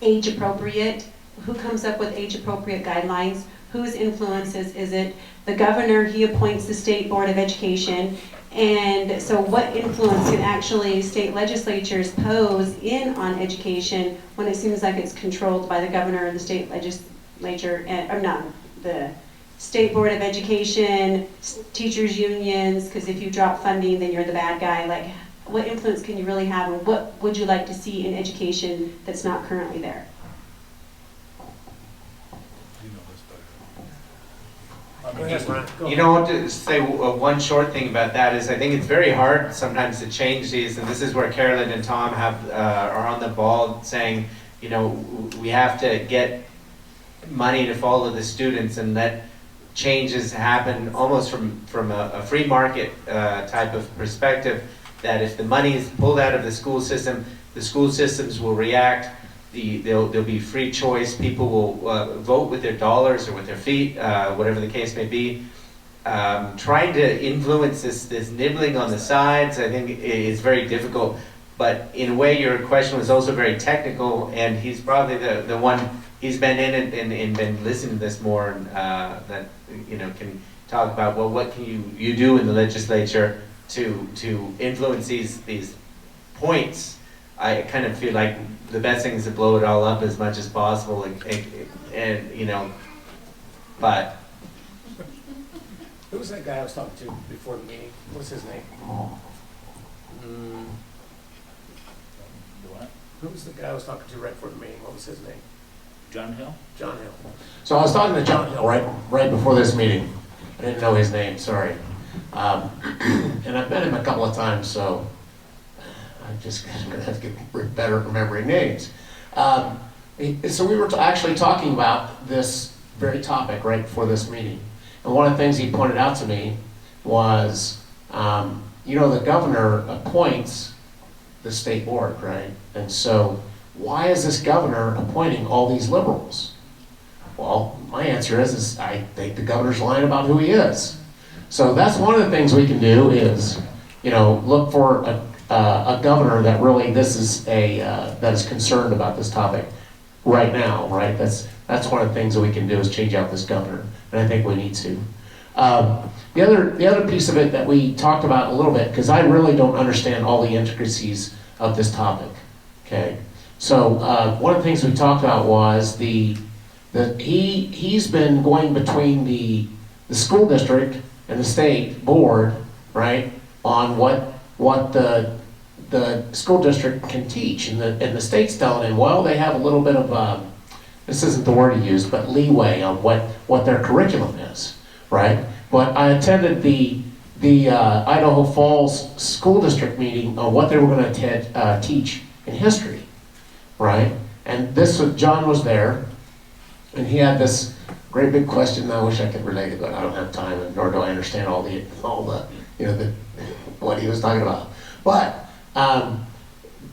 age appropriate. Who comes up with age appropriate guidelines? Whose influences is it? The governor, he appoints the State Board of Education. And so what influence can actually state legislatures pose in on education when it seems like it's controlled by the governor or the state legislature, or not, the State Board of Education, teachers unions, because if you drop funding, then you're the bad guy. Like, what influence can you really have, and what would you like to see in education that's not currently there? You know what, to say one short thing about that is I think it's very hard sometimes to change these, and this is where Carolyn and Tom are on the ball saying, you know, we have to get money to follow the students and let changes happen almost from a free market type of perspective, that if the money is pulled out of the school system, the school systems will react. There'll be free choice. People will vote with their dollars or with their feet, whatever the case may be. Trying to influence this nibbling on the sides, I think, is very difficult. But in a way, your question was also very technical, and he's probably the one. He's been in it and been listening to this more, and that can talk about, well, what can you do in the legislature to influence these points. I kind of feel like the best thing is to blow it all up as much as possible, and but. Who was that guy I was talking to before the meeting? What's his name? What? Who was the guy I was talking to right before the meeting? What was his name? John Hill? John Hill. So I was talking to John Hill right before this meeting. I didn't know his name, sorry. And I've met him a couple of times, so I'm just gonna have to get better at remembering names. So we were actually talking about this very topic right before this meeting. And one of the things he pointed out to me was, the governor appoints the state board, right? And so why is this governor appointing all these liberals? Well, my answer is I think the governor's lying about who he is. So that's one of the things we can do is, look for a governor that really that is concerned about this topic right now, right? That's one of the things that we can do is change out this governor, and I think we need to. The other piece of it that we talked about a little bit, because I really don't understand all the intricacies of this topic. Okay, so one of the things we talked about was he's been going between the school district and the state board, right, on what the school district can teach, and the state's telling him, well, they have a little bit of this isn't the word he used, but leeway on what their curriculum is, right? But I attended the Idaho Falls School District meeting on what they were going to teach in history, right? And John was there, and he had this great big question. I wish I could relate it, but I don't have time, and nor do I understand all the what he was talking about. But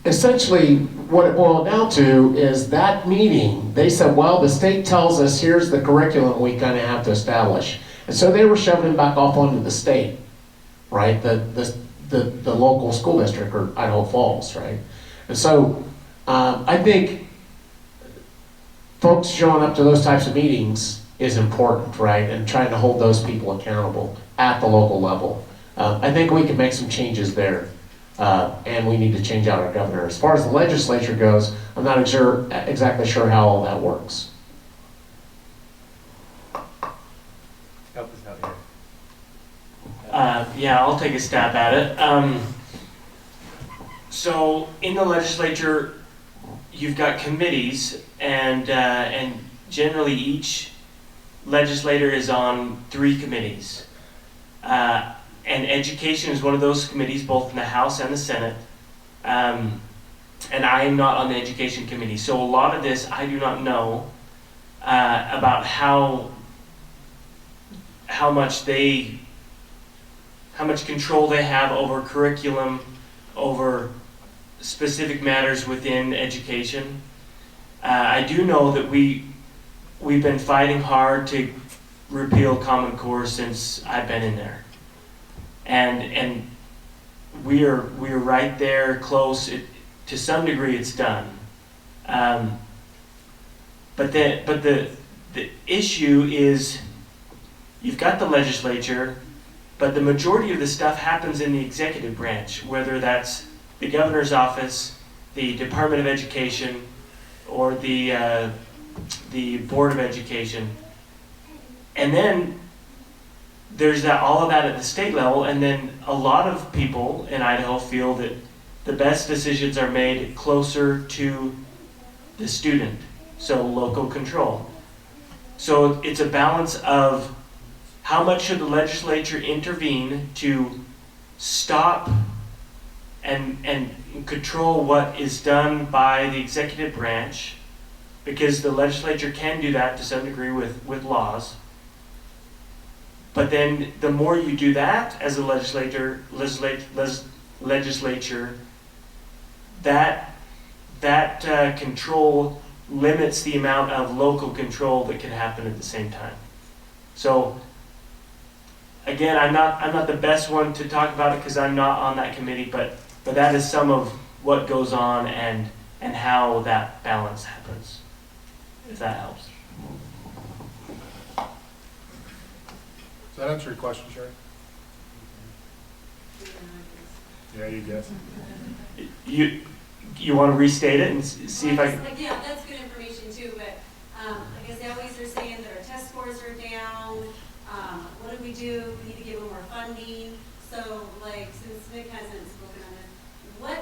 essentially, what it boiled down to is that meeting. They said, "Well, the state tells us here's the curriculum we kind of have to establish," and so they were shoving it back off onto the state, right? The local school district, or Idaho Falls, right? And so I think folks showing up to those types of meetings is important, right? And trying to hold those people accountable at the local level. I think we can make some changes there, and we need to change out our governor. As far as the legislature goes, I'm not exactly sure how all that works. Help us out here. Yeah, I'll take a stab at it. So in the legislature, you've got committees, and generally each legislator is on 3 committees. And education is one of those committees, both in the House and the Senate. And I am not on the education committee. So a lot of this I do not know about how much control they have over curriculum, over specific matters within education. I do know that we've been fighting hard to repeal Common Core since I've been in there, and we're right there, close. To some degree, it's done. But the issue is, you've got the legislature, but the majority of the stuff happens in the executive branch, whether that's the governor's office, the Department of Education, or the Board of Education. And then there's all of that at the state level, and then a lot of people in Idaho feel that the best decisions are made closer to the student, so local control. So it's a balance of how much should the legislature intervene to stop and control what is done by the executive branch, because the legislature can do that to some degree with laws. But then the more you do that as a legislature, that control limits the amount of local control that can happen at the same time. So again, I'm not the best one to talk about it because I'm not on that committee, but that is some of what goes on and how that balance happens, if that helps. Does that answer your question, Sherry? Yeah, you guess. You want to restate it and see if I can... Yeah, that's good information too, but I guess they always are saying that our test scores are down. What do? We need to give them more funding. So, since Nick hasn't spoken on it, what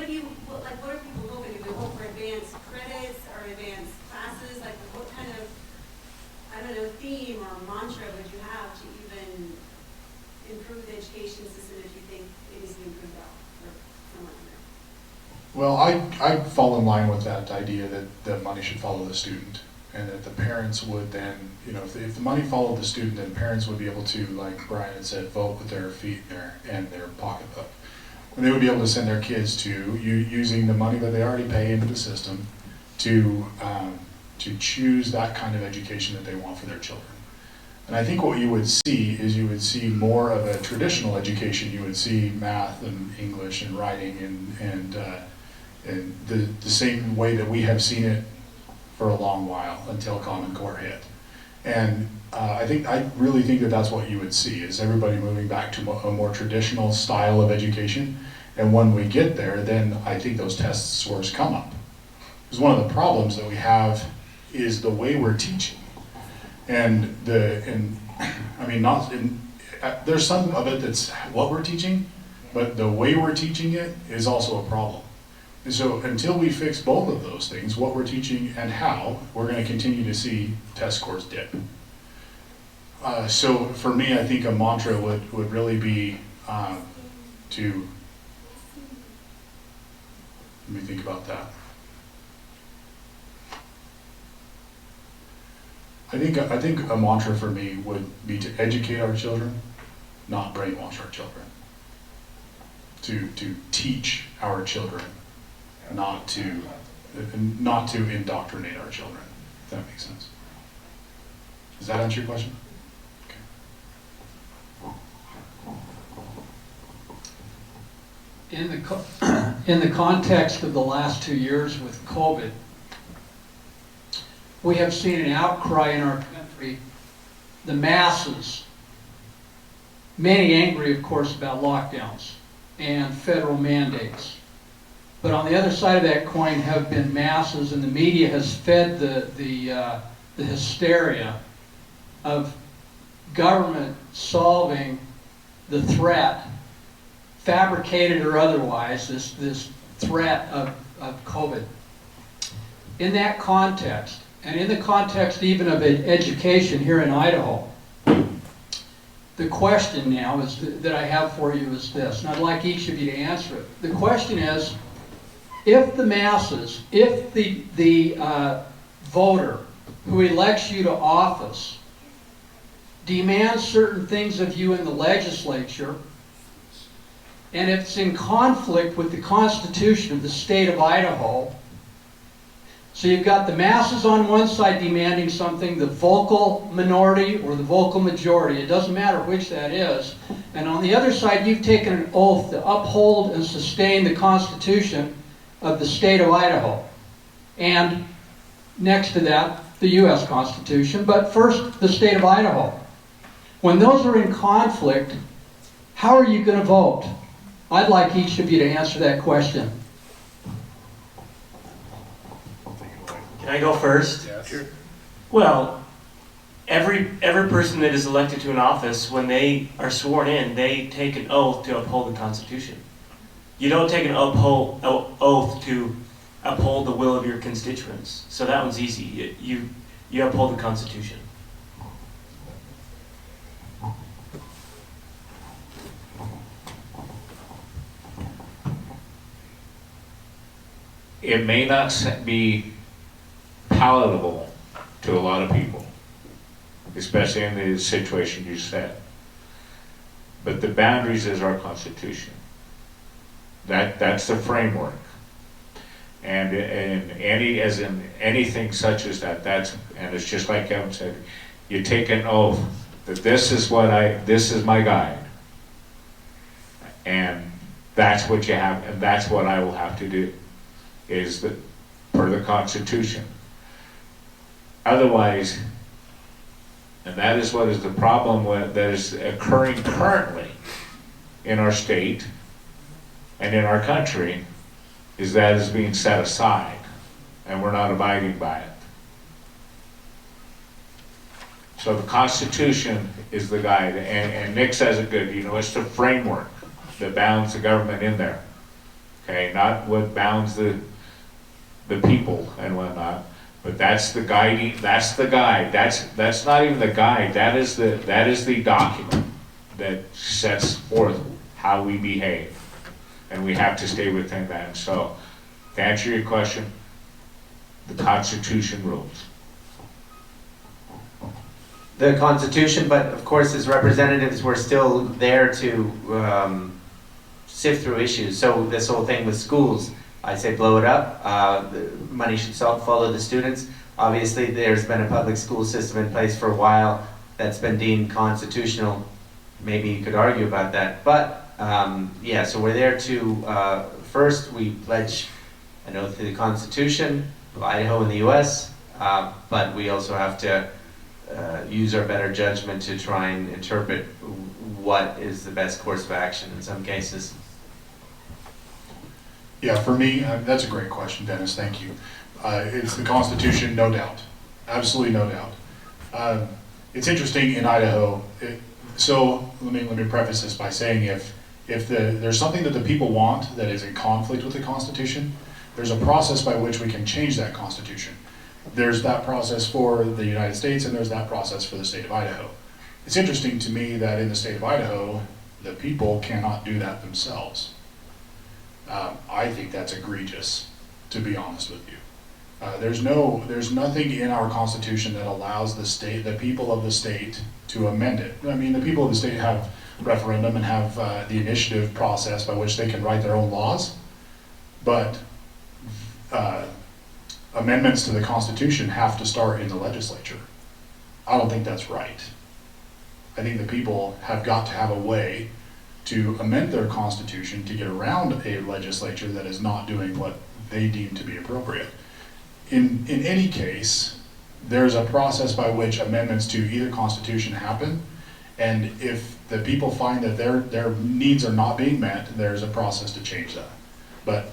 are people hoping? Do we hope for advanced credits or advanced classes? What kind of, theme or mantra would you have to even improve the education system if you think it needs to be improved out or somewhere in there? Well, I fall in line with that idea that the money should follow the student, and that the parents would then, if the money followed the student, then parents would be able to, like Brian had said, vote with their feet and their pocketbook. And they would be able to send their kids to using the money that they already pay into the system to choose that kind of education that they want for their children. And I think what you would see is more of a traditional education. You would see math and English and writing and the same way that we have seen it for a long while until Common Core hit. And I really think that that's what you would see, is everybody moving back to a more traditional style of education. And when we get there, then I think those test scores come up. Because one of the problems that we have is the way we're teaching. There's some of it that's what we're teaching, but the way we're teaching it is also a problem. And so until we fix both of those things, what we're teaching and how, we're going to continue to see test scores dip. So for me, I think a mantra would really be let me think about that. I think a mantra for me would be to educate our children, not brainwash our children. To teach our children, not to indoctrinate our children, if that makes sense. Does that answer your question? In the context of the last 2 years with COVID, we have seen an outcry in our country, the masses, many angry, of course, about lockdowns and federal mandates. But on the other side of that coin have been masses, and the media has fed the hysteria of government solving the threat, fabricated or otherwise, this threat of COVID. In that context, and in the context even of education here in Idaho, the question now that I have for you is this, and I'd like each of you to answer it. The question is, if the masses, if the voter who elects you to office demands certain things of you in the legislature, and if it's in conflict with the Constitution of the state of Idaho, so you've got the masses on one side demanding something, the vocal minority or the vocal majority, it doesn't matter which that is, and on the other side you've taken an oath to uphold and sustain the Constitution of the state of Idaho, and next to that, the U.S. Constitution, but first the state of Idaho. When those are in conflict, how are you going to vote? I'd like each of you to answer that question. Can I go first? Yeah, sure. Well, every person that is elected to an office, when they are sworn in, they take an oath to uphold the Constitution. You don't take an oath to uphold the will of your constituents. So that one's easy. You uphold the Constitution. It may not be palatable to a lot of people, especially in the situation you said. But the boundaries is our Constitution. That's the framework. And in anything such as that, and it's just like Kevin said, you take an oath that this is my guide. And that's what you have, and that's what I will have to do, is per the Constitution. Otherwise, and that is what is the problem that is occurring currently in our state and in our country, is that is being set aside, and we're not abiding by it. So the Constitution is the guide, and Nick says it good, it's the framework that bounds the government in there. Okay, not what bounds the people and whatnot, but that's the guiding, that's the guide. That's not even the guide, that is the document that sets forth how we behave. And we have to stay within that. So, to answer your question, the Constitution rules. The Constitution, but of course as representatives we're still there to sift through issues. So this whole thing with schools, I say blow it up. The money should follow the students. Obviously there's been a public school system in place for a while that's been deemed constitutional. Maybe you could argue about that. But yeah, so we're there to, first we pledge an oath to the Constitution of Idaho and the U.S., but we also have to use our better judgment to try and interpret what is the best course of action in some cases. Yeah, for me, that's a great question, Dennis, thank you. It's the Constitution, no doubt, absolutely no doubt. It's interesting in Idaho, so let me preface this by saying if there's something that the people want that is in conflict with the Constitution, there's a process by which we can change that Constitution. There's that process for the United States, and there's that process for the state of Idaho. It's interesting to me that in the state of Idaho, the people cannot do that themselves. I think that's egregious, to be honest with you. There's nothing in our Constitution that allows the people of the state to amend it. I mean, the people of the state have referendum and have the initiative process by which they can write their own laws, but amendments to the Constitution have to start in the legislature. I don't think that's right. I think the people have got to have a way to amend their Constitution to get around a legislature that is not doing what they deem to be appropriate. In any case, there's a process by which amendments to either Constitution happen, and if the people find that their needs are not being met, there's a process to change that. But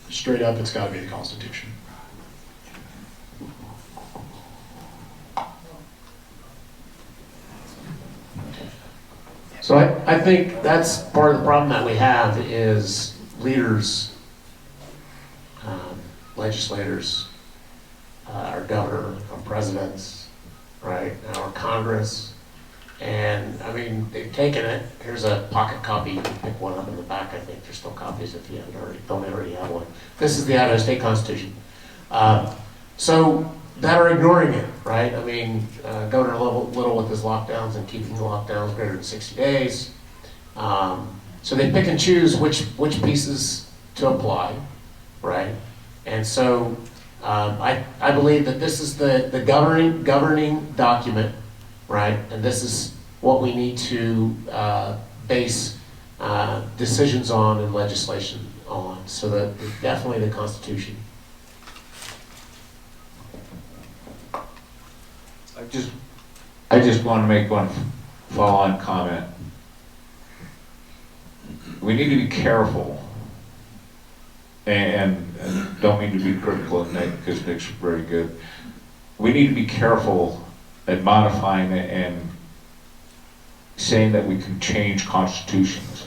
straight up, it's got to be the Constitution. So I think that's part of the problem that we have is leaders, legislators, our governor, our presidents, right, our Congress. And I mean, they've taken it. Here's a pocket copy. You can pick one up in the back. I think there's still copies if you don't already have one. This is the Idaho State Constitution. So that are ignoring it, right? I mean, Governor Little with his lockdowns and keeping the lockdowns greater than 60 days. So they pick and choose which pieces to apply, right? And so I believe that this is the governing document, right? And this is what we need to base decisions on and legislation on. So that definitely the Constitution. I just want to make one follow-on comment. We need to be careful, and don't mean to be critical of Nick, because Nick's very good. We need to be careful at modifying it and saying that we can change constitutions.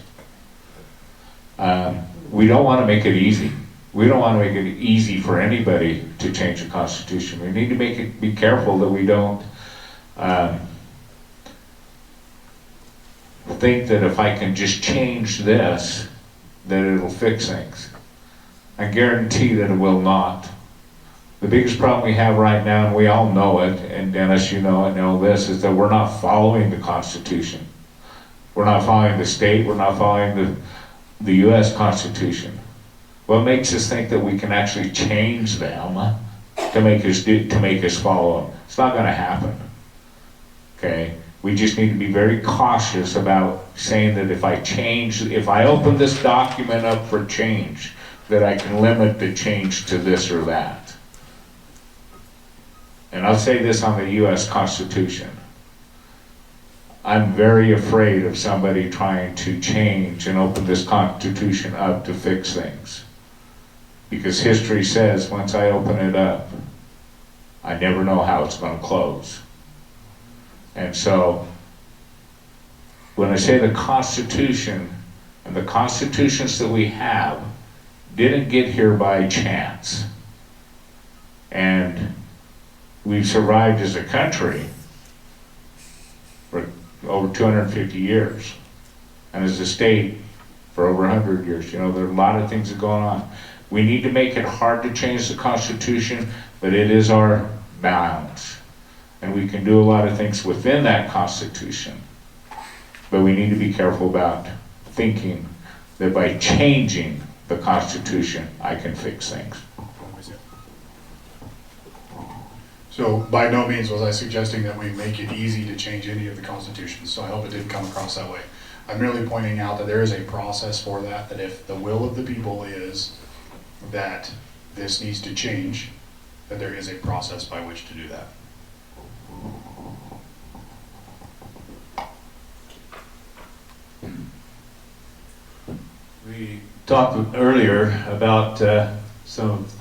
We don't want to make it easy. We don't want to make it easy for anybody to change the Constitution. We need to be careful that we don't think that if I can just change this, that it'll fix things. I guarantee that it will not. The biggest problem we have right now, and we all know it, and Dennis, you know it, know this, is that we're not following the Constitution. We're not following the state, we're not following the U.S. Constitution. What makes us think that we can actually change them to make us follow them? It's not going to happen. Okay? We just need to be very cautious about saying that if I open this document up for change, that I can limit the change to this or that. And I'll say this on the U.S. Constitution. I'm very afraid of somebody trying to change and open this Constitution up to fix things. Because history says once I open it up, I never know how it's going to close. And so, when I say the Constitution, and the constitutions that we have didn't get here by chance. And we've survived as a country for over 250 years. And as a state for over 100 years. You know, there are a lot of things that go on. We need to make it hard to change the Constitution, but it is our balance. And we can do a lot of things within that Constitution. But we need to be careful about thinking that by changing the Constitution, I can fix things. So by no means was I suggesting that we make it easy to change any of the constitutions, so I hope it didn't come across that way. I'm merely pointing out that there is a process for that, that if the will of the people is that this needs to change, that there is a process by which to do that. We talked earlier about some of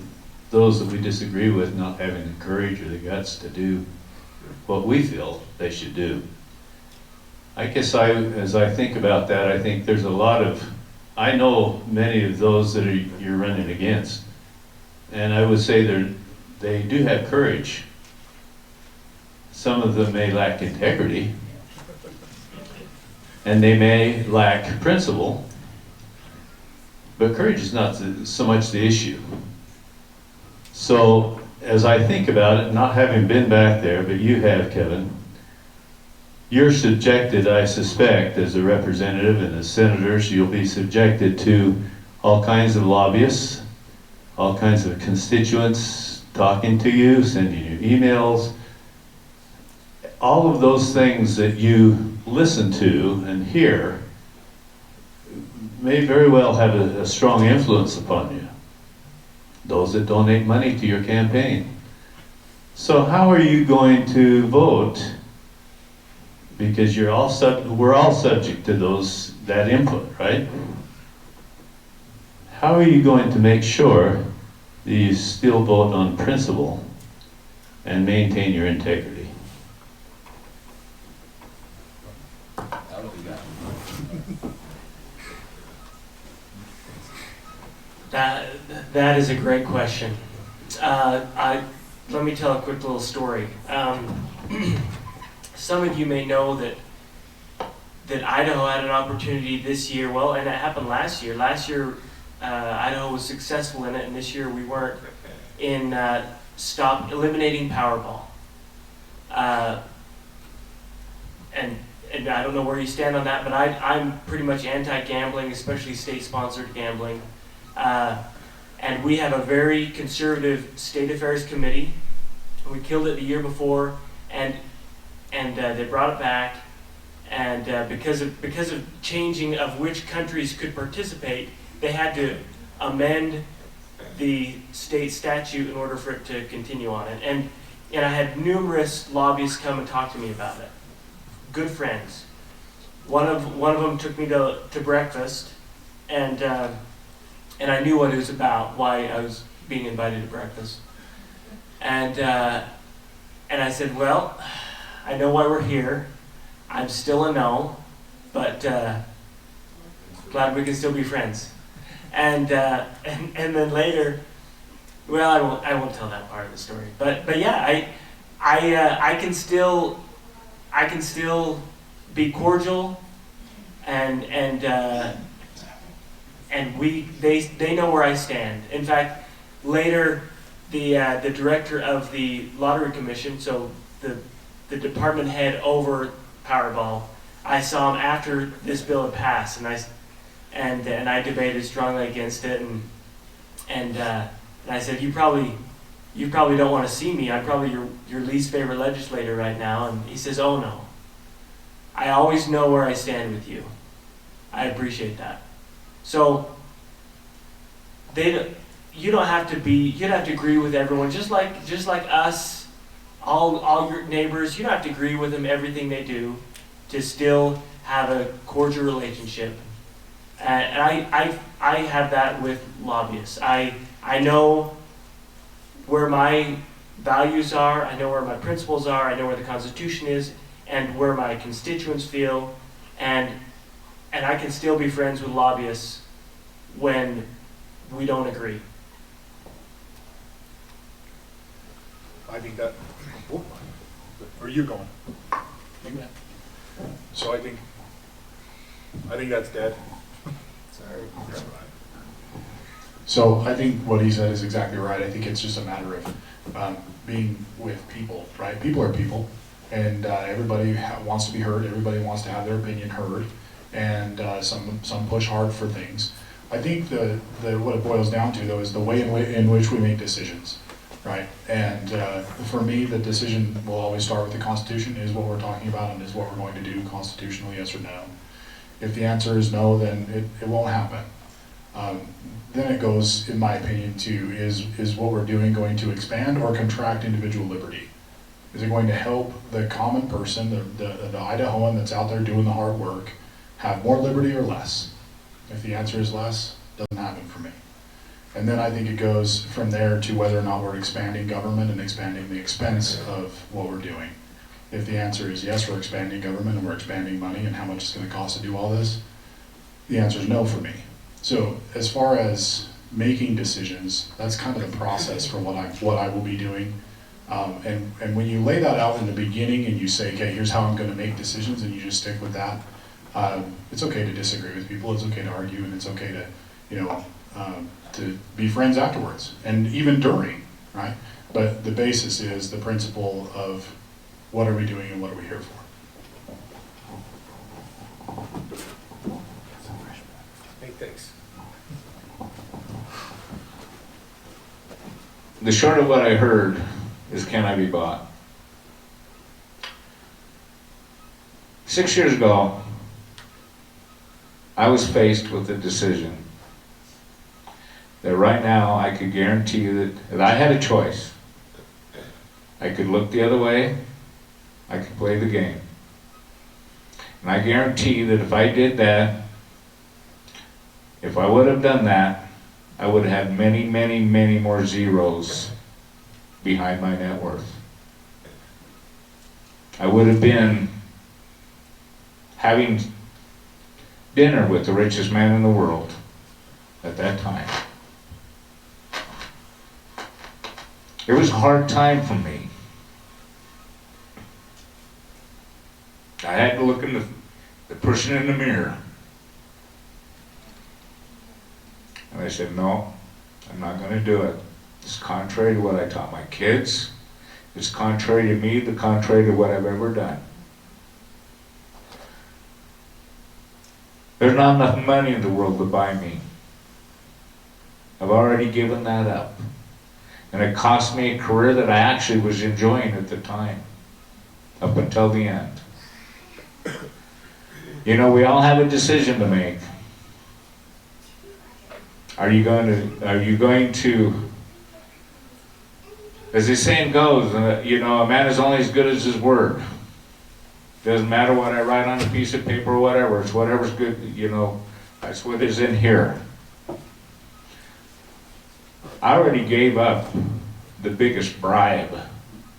those that we disagree with not having the courage or the guts to do what we feel they should do. I guess as I think about that, I think there's a lot of, I know many of those that you're running against, and I would say they do have courage. Some of them may lack integrity, and they may lack principle, but courage is not so much the issue. So as I think about it, not having been back there, but you have, Kevin, you're subjected, I suspect, as a representative and as senators, you'll be subjected to all kinds of lobbyists, all kinds of constituents talking to you, sending you emails. All of those things that you listen to and hear may very well have a strong influence upon you. Those that donate money to your campaign. So how are you going to vote? Because we're all subject to that input, right? How are you going to make sure that you still vote on principle and maintain your integrity? That is a great question. Let me tell a quick little story. Some of you may know that Idaho had an opportunity this year. Well, and it happened last year. Last year, Idaho was successful in it, and this year we weren't. In eliminating Powerball. And I don't know where you stand on that, but I'm pretty much anti-gambling, especially state-sponsored gambling. And we have a very conservative state affairs committee. We killed it the year before, and they brought it back. And because of changing of which countries could participate, they had to amend the state statute in order for it to continue on it. And I had numerous lobbyists come and talk to me about it. Good friends. One of them took me to breakfast, and I knew what it was about, why I was being invited to breakfast. And I said, well, I know why we're here. I'm still a no, but glad we can still be friends. And then later, well, I won't tell that part of the story. But yeah, I can still be cordial, and they know where I stand. In fact, later the director of the lottery commission, so the department head over Powerball, I saw him after this bill had passed, and I debated strongly against it, and I said, you probably don't want to see me. I'm probably your least favorite legislator right now. And he says, oh no, I always know where I stand with you. I appreciate that. So you don't have to agree with everyone, just like us, all your neighbors. You don't have to agree with them everything they do to still have a cordial relationship. And I have that with lobbyists. I know where my values are, I know where my principles are, I know where the Constitution is, and where my constituents feel, and I can still be friends with lobbyists when we don't agree. I think that, where are you going? So I think that's dead. Sorry. So I think what he said is exactly right. I think it's just a matter of being with people, right? People are people, and everybody wants to be heard. Everybody wants to have their opinion heard, and some push hard for things. I think what it boils down to, though, is the way in which we make decisions, right? And for me, the decision will always start with the Constitution. Is what we're talking about, and is what we're going to do constitutionally, yes or no? If the answer is no, then it won't happen. Then it goes, in my opinion, to is what we're doing going to expand or contract individual liberty? Is it going to help the common person, the Idahoan that's out there doing the hard work, have more liberty or less? If the answer is less, it doesn't happen for me. And then I think it goes from there to whether or not we're expanding government and expanding the expense of what we're doing. If the answer is yes, we're expanding government and we're expanding money and how much it's going to cost to do all this, the answer is no for me. So as far as making decisions, that's kind of the process for what I will be doing. And when you lay that out in the beginning and you say, okay, here's how I'm going to make decisions, and you just stick with that, it's okay to disagree with people. It's okay to argue, and it's okay to, to be friends afterwards, and even during, right? But the basis is the principle of what are we doing and what are we here for. Hey, thanks. The short of what I heard is, can I be bought? 6 years ago, I was faced with a decision that right now I could guarantee you that I had a choice. I could look the other way, I could play the game. And I guarantee you that if I did that, if I would have done that, I would have had many, many, many more zeros behind my net worth. I would have been having dinner with the richest man in the world at that time. It was a hard time for me. I had to look in the person in the mirror. And I said, no, I'm not going to do it. It's contrary to what I taught my kids. It's contrary to me, the contrary to what I've ever done. There's not enough money in the world to buy me. I've already given that up. And it cost me a career that I actually was enjoying at the time, up until the end. You know, we all have a decision to make. Are you going to, as the saying goes, you know, a man is only as good as his word. Doesn't matter what I write on a piece of paper or whatever, it's whatever's good, you know, that's what is in here. I already gave up the biggest bribe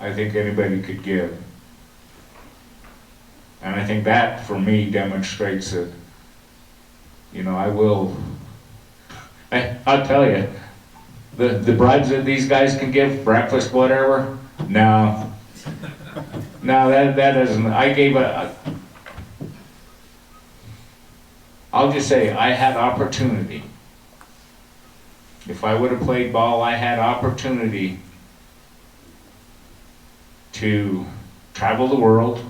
I think anybody could give. And I think that, for me, demonstrates that, you know, I'll tell you, the bribes that these guys can give, breakfast, whatever, no. No, that doesn't, I'll just say, I had opportunity. If I would have played ball, I had opportunity to travel the world,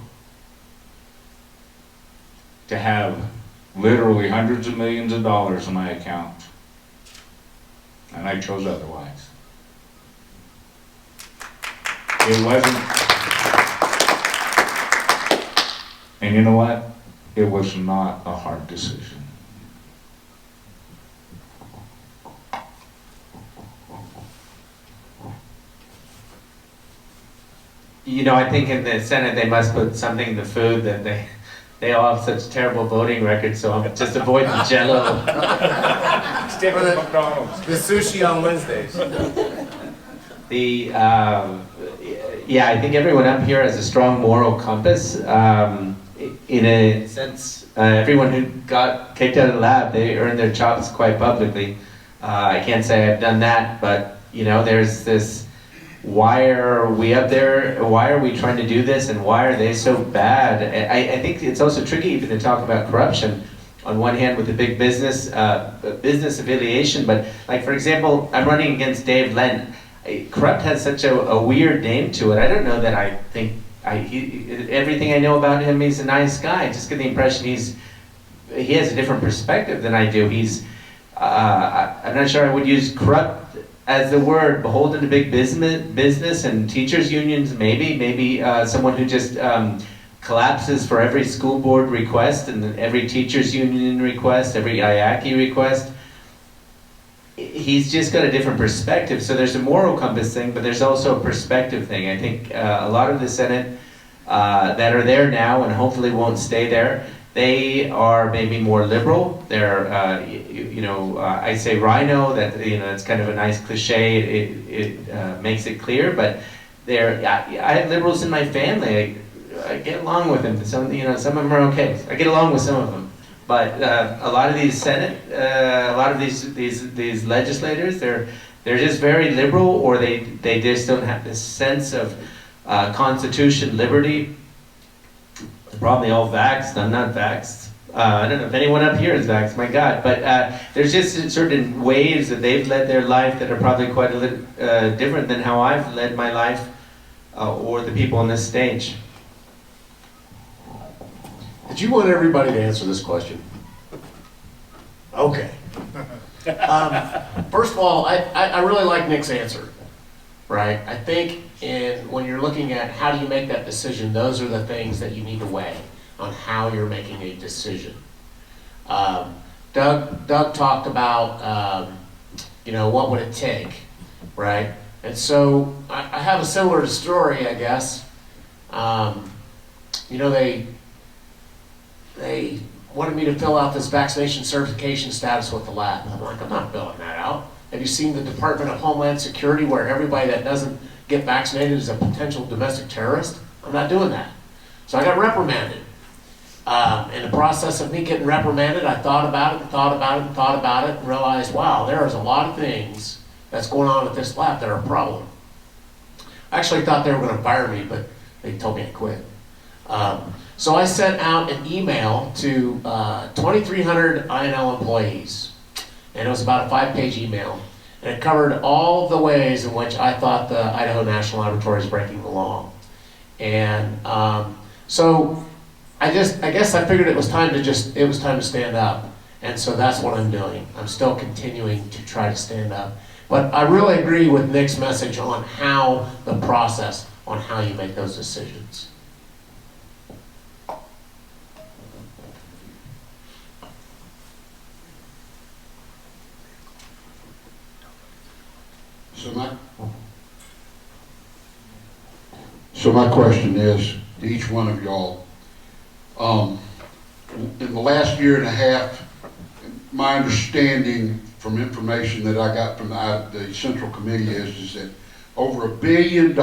to have literally hundreds of millions of dollars in my account. And I chose otherwise. It wasn't, and you know what? It was not a hard decision. You know, I think in the Senate they must put something in the food that they all have such terrible voting records, so I'm just avoid the Jell-O. Stick with McDonald's. The sushi on Wednesdays. Yeah, I think everyone up here has a strong moral compass. In a sense, everyone who got kicked out of the lab, they earned their chops quite publicly. I can't say I've done that, but you know, there's this, why are we up there? Why are we trying to do this? And why are they so bad? I think it's also tricky even to talk about corruption on one hand with the big business affiliation, but like for example, I'm running against Dave Len. Corrupt has such a weird name to it. I don't know that I think, everything I know about him, he's a nice guy. I just get the impression he has a different perspective than I do. I'm not sure I would use corrupt as the word, beholden to big business and teachers unions, maybe someone who just collapses for every school board request and every teachers union request, every IACI request. He's just got a different perspective. So there's a moral compass thing, but there's also a perspective thing. I think a lot of the Senate that are there now and hopefully won't stay there, they are maybe more liberal. They're, I say rhino, that, you know, it's kind of a nice cliche. It makes it clear, but I have liberals in my family. I get along with them. Some of them are okay. I get along with some of them. But a lot of these a lot of these legislators, they're just very liberal, or they just don't have this sense of Constitution, liberty. They're probably all vaxxed. I'm not vaxxed. I don't know if anyone up here is vax, my God, but there's just certain ways that they've led their life that are probably quite a little different than how I've led my life or the people on this stage. Did you want everybody to answer this question? Okay. First of all, I really like Nick's answer, right? I think when you're looking at how do you make that decision, those are the things that you need to weigh on how you're making a decision. Doug talked about, what would it take, right? And so I have a similar story, I guess. They wanted me to fill out this vaccination certification status with the lab. I'm like, I'm not filling that out. Have you seen the Department of Homeland Security where everybody that doesn't get vaccinated is a potential domestic terrorist? I'm not doing that. So I got reprimanded. In the process of me getting reprimanded, I thought about it and realized, wow, there's a lot of things that's going on with this lab that are a problem. I actually thought they were going to fire me, but they told me to quit. So I sent out an email to 2,300 INL employees, and it was about a 5-page email, and it covered all of the ways in which I thought the Idaho National Laboratory is breaking the law. And so I guess I figured it was time to stand up, and so that's what I'm doing. I'm still continuing to try to stand up, but I really agree with Nick's message on how the process on how you make those decisions. So my question is to each one of y'all, in the last year and a half, my understanding from information that I got from the Central Committee is that over $1 billion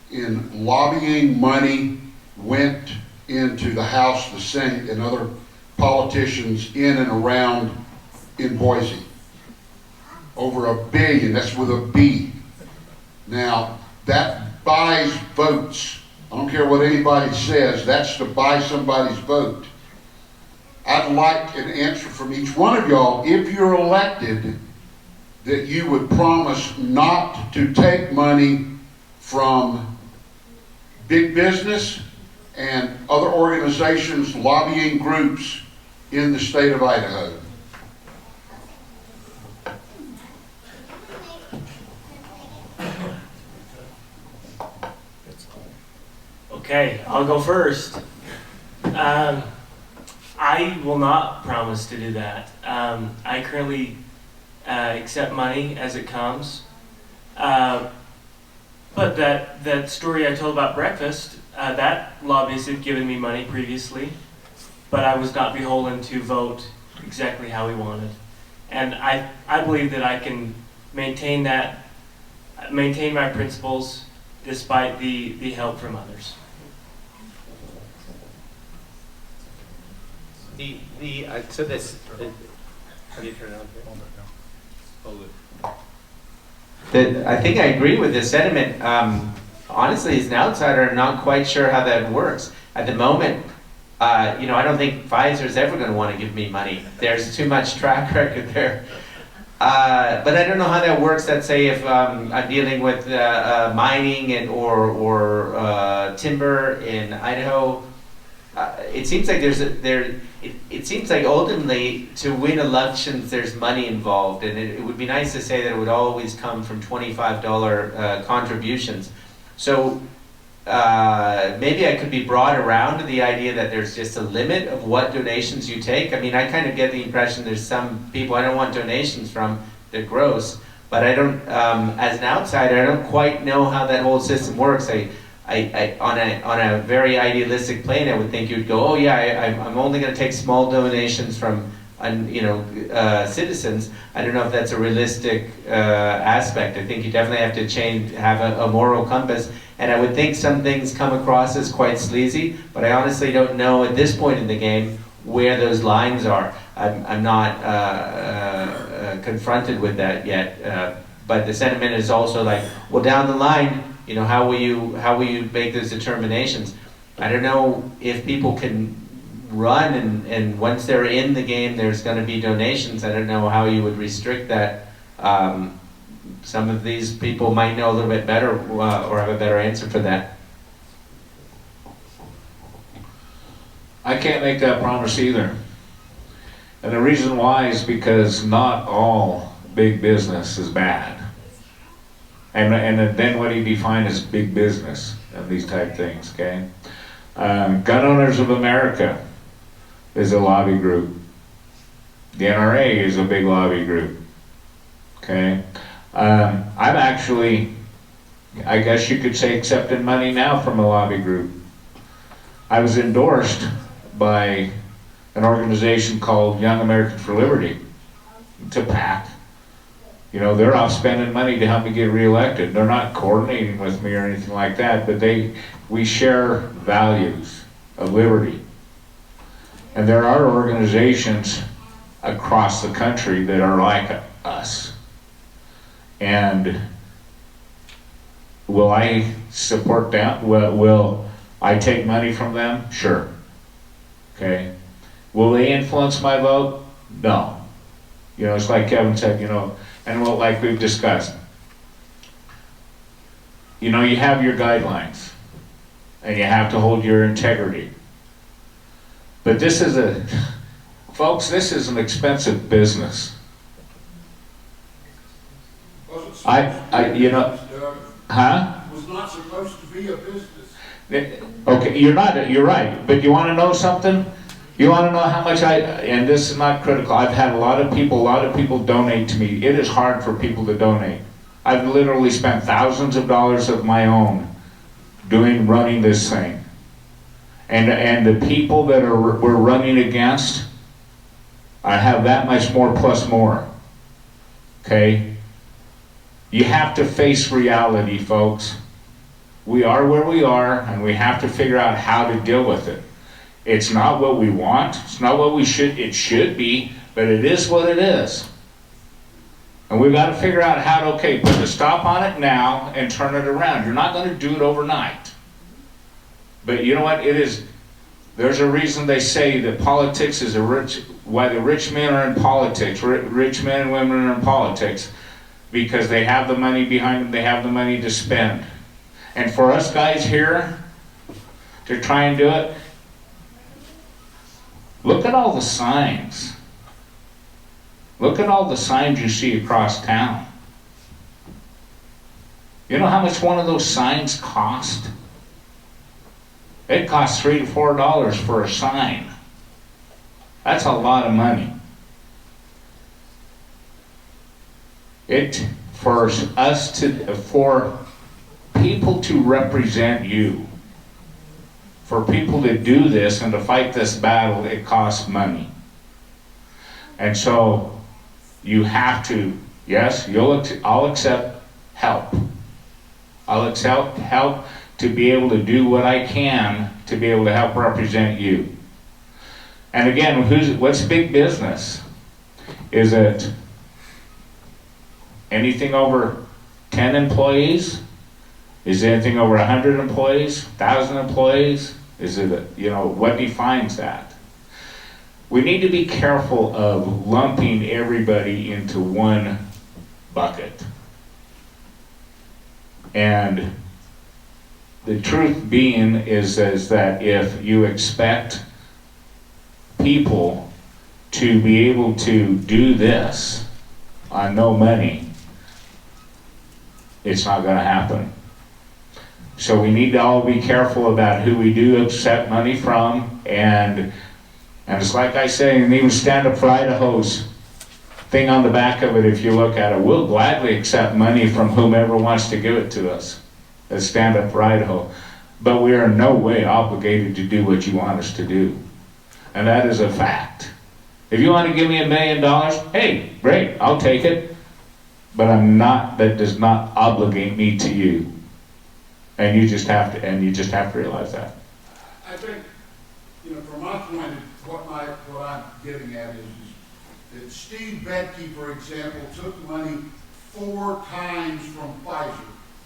in lobbying money went into the House, the Senate, and other politicians in and around in Boise. Over $1 billion, that's with a B. Now, that buys votes. I don't care what anybody says, that's to buy somebody's vote. I'd like an answer from each one of y'all, if you're elected, that you would promise not to take money from big business and other organizations, lobbying groups in the state of Idaho. Okay, I'll go first. I will not promise to do that. I currently accept money as it comes. But that story I told about breakfast, that lobbyist had given me money previously, but I was not beholden to vote exactly how he wanted. And I believe that I can maintain my principles despite the help from others. So this, how do you turn it on? Hold it. I think I agree with this sentiment. Honestly, as an outsider, I'm not quite sure how that works. At the moment, I don't think Pfizer's ever going to want to give me money. There's too much track record there. But I don't know how that works. Let's say if I'm dealing with mining or timber in Idaho. It seems like it seems like ultimately to win elections there's money involved, and it would be nice to say that it would always come from $25 contributions. So maybe I could be brought around to the idea that there's just a limit of what donations you take. I mean, I kind of get the impression there's some people I don't want donations from, they're gross, but I don't, as an outsider, I don't quite know how that whole system works. On a very idealistic plane, I would think you'd go, oh yeah, I'm only going to take small donations from, citizens. I don't know if that's a realistic aspect. I think you definitely have to have a moral compass. And I would think some things come across as quite sleazy, but I honestly don't know at this point in the game where those lines are. I'm not confronted with that yet. But the sentiment is also like, well, down the line, how will you make those determinations? I don't know if people can run, and once they're in the game, there's going to be donations. I don't know how you would restrict that. Some of these people might know a little bit better or have a better answer for that. I can't make that promise either. And the reason why is because not all big business is bad. And then what do you define as big business and these type things, okay? Gun Owners of America is a lobby group. The NRA is a big lobby group, okay? I'm actually, I guess you could say, accepting money now from a lobby group. I was endorsed by an organization called Young Americans for Liberty. It's a PAC. You know, they're off spending money to help me get reelected. They're not coordinating with me or anything like that, but we share values of liberty. And there are organizations across the country that are like us. And will I support them? Will I take money from them? Sure. Okay. Will they influence my vote? No. You know, it's like Kevin said, you know, and like we've discussed. You know, you have your guidelines, and you have to hold your integrity. But this is folks, this is an expensive business. You know, huh? It was not supposed to be a business. Okay, you're right, but you want to know something? You want to know how much and this is not critical, I've had a lot of people donate to me. It is hard for people to donate. I've literally spent thousands of dollars of my own running this thing. And the people that we're running against, I have that much more plus more. Okay? You have to face reality, folks. We are where we are, and we have to figure out how to deal with it. It's not what we want. It's not what it should be, but it is what it is. And we've got to figure out how to, okay, put a stop on it now and turn it around. You're not going to do it overnight. But you know what? There's a reason they say that politics is why the rich men are in politics. Rich men and women are in politics because they have the money behind them. They have the money to spend. And for us guys here to try and do it, look at all the signs. Look at all the signs you see across town. You know how much one of those signs cost? It costs $3 to $4 for a sign. That's a lot of money. For people to represent you, for people to do this and to fight this battle, it costs money. And so you have to, yes, I'll accept help. I'll accept help to be able to do what I can to be able to help represent you. And again, what's big business? Is it anything over 10 employees? Is it anything over 100 employees, 1,000 employees? Is it, what defines that? We need to be careful of lumping everybody into one bucket. And the truth being is that if you expect people to be able to do this on no money, it's not going to happen. So we need to all be careful about who we do accept money from, and it's like I say, and even Stand Up for Idaho's thing on the back of it, if you look at it, we'll gladly accept money from whomever wants to give it to us as Stand Up for Idaho. But we are in no way obligated to do what you want us to do. And that is a fact. If you want to give me $1 million, hey, great, I'll take it. But that does not obligate me to you. And you just have to realize that. I think, from my point, what I'm getting at is that Steve Betke, for example, took money 4 times from Pfizer.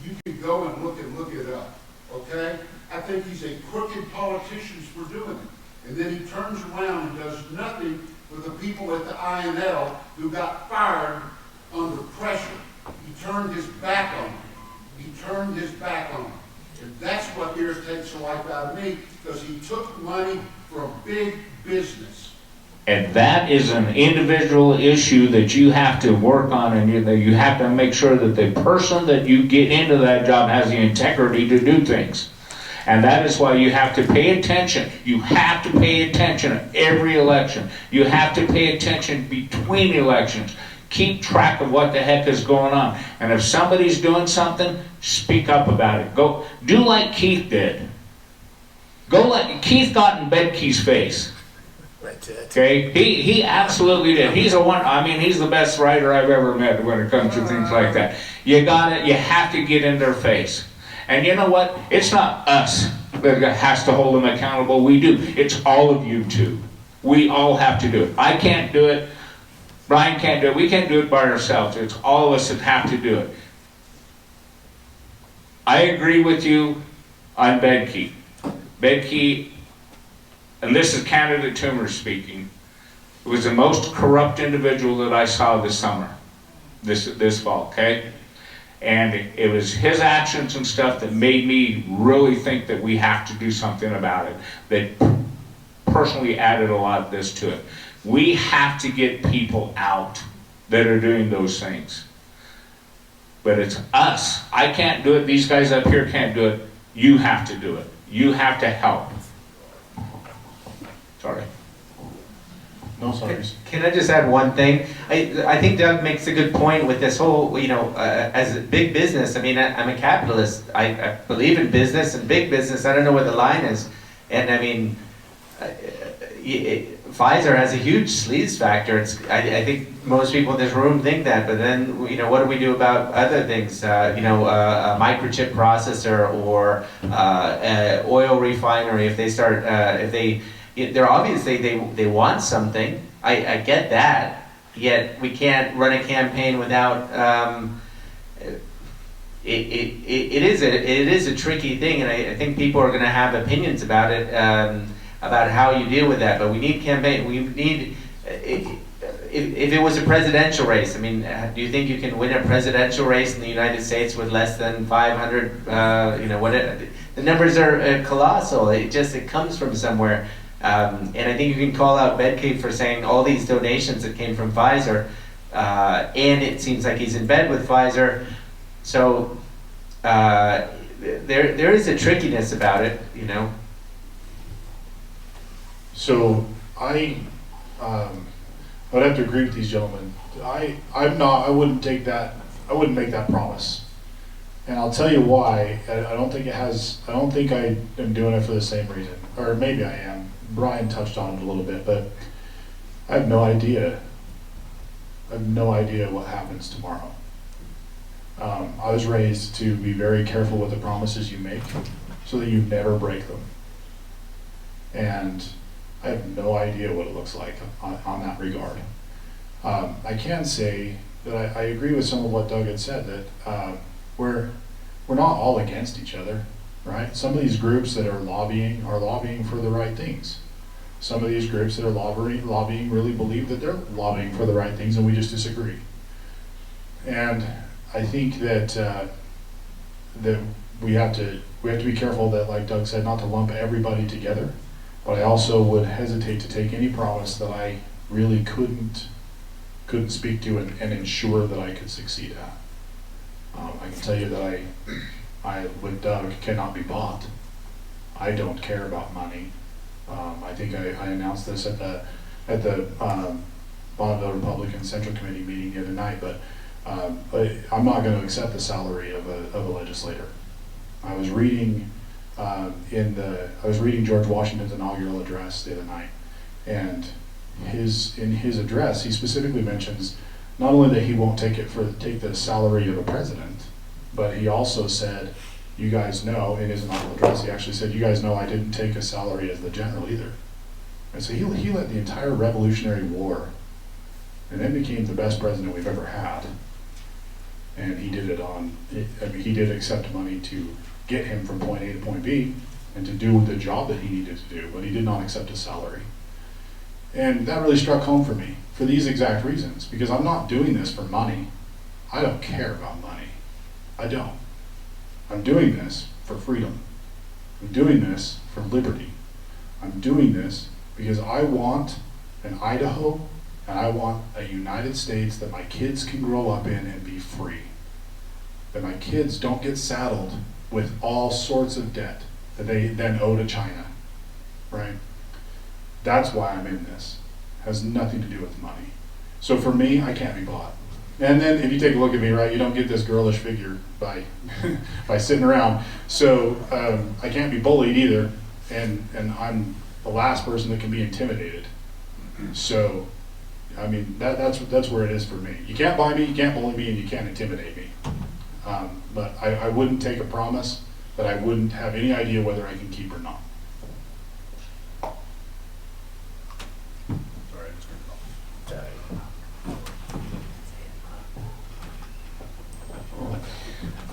You can go and look it up, okay? I think he's a crooked politician for doing it. And then he turns around and does nothing with the people at the INL who got fired under pressure. He turned his back on them. He turned his back on them. And that's what irritates the life out of me, because he took money from big business. And that is an individual issue that you have to work on, and you have to make sure that the person that you get into that job has the integrity to do things. And that is why you have to pay attention. You have to pay attention at every election. You have to pay attention between elections. Keep track of what the heck is going on. And if somebody's doing something, speak up about it. Go do like Keith did. Keith got in Bedke's face. Okay, he absolutely did. He's the best writer I've ever met when it comes to things like that. You have to get in their face. And you know what? It's not us that has to hold them accountable. We do. It's all of you too. We all have to do it. I can't do it. Brian can't do it. We can't do it by ourselves. It's all of us that have to do it. I agree with you on Bedke. Bedke, and this is candidate Toomer speaking, was the most corrupt individual that I saw this summer, this fall, okay? And it was his actions and stuff that made me really think that we have to do something about it, that personally added a lot of this to it. We have to get people out that are doing those things. But it's us. I can't do it. These guys up here can't do it. You have to do it. You have to help. Sorry. No, sorry. Can I just add one thing? I think Doug makes a good point with this whole, as a big business. I mean, I'm a capitalist. I believe in business and big business. I don't know where the line is. And I mean, Pfizer has a huge sleaze factor. I think most people in this room think that, but then, what do we do about other things? A microchip processor or oil refinery, if they start, they're obviously, they want something. I get that, yet we can't run a campaign without, it is a tricky thing, and I think people are gonna have opinions about it, about how you deal with that, but we need if it was a presidential race, I mean, do you think you can win a presidential race in the United States with less than 500, the numbers are colossal. It comes from somewhere. And I think you can call out Bedke for saying all these donations that came from Pfizer, and it seems like he's in bed with Pfizer. So there is a trickiness about it, So I would have to agree with these gentlemen. I wouldn't make that promise. And I'll tell you why. I don't think I am doing it for the same reason. Or maybe I am. Brian touched on it a little bit, but I have no idea. I have no idea what happens tomorrow. I was raised to be very careful with the promises you make so that you never break them. And I have no idea what it looks like on that regard. I can say that I agree with some of what Doug had said, that we're not all against each other, right? Some of these groups that are lobbying for the right things. Some of these groups that are lobbying really believe that they're lobbying for the right things, and we just disagree. And I think that we have to be careful that, like Doug said, not to lump everybody together. But I also would hesitate to take any promise that I really couldn't speak to and ensure that I could succeed at. I can tell you that I with Doug cannot be bought. I don't care about money. I think I announced this at the Bonneville Republican Central Committee meeting the other night, but I'm not going to accept the salary of a legislator. I was reading George Washington's inaugural address the other night, and in his address he specifically mentions not only that he won't take the salary of a president, but he also said, you guys know, in his inaugural address he actually said, you guys know I didn't take a salary as the general either. And so he led the entire Revolutionary War and then became the best president we've ever had. And he did it he did accept money to get him from point A to point B, and to do the job that he needed to do, but he did not accept a salary. And that really struck home for me for these exact reasons, because I'm not doing this for money. I don't care about money. I don't. I'm doing this for freedom. I'm doing this for liberty. I'm doing this because I want an Idaho and I want a United States that my kids can grow up in and be free. That my kids don't get saddled with all sorts of debt that they then owe to China, right? That's why I'm in this. It has nothing to do with money. So for me, I can't be bought. And then if you take a look at me, right, you don't get this girlish figure by by sitting around. So I can't be bullied either, and I'm the last person that can be intimidated. So, I mean, that's where it is for me. You can't buy me, you can't bully me, and you can't intimidate me. But I wouldn't take a promise that I wouldn't have any idea whether I can keep or not. Sorry, I just turned it off.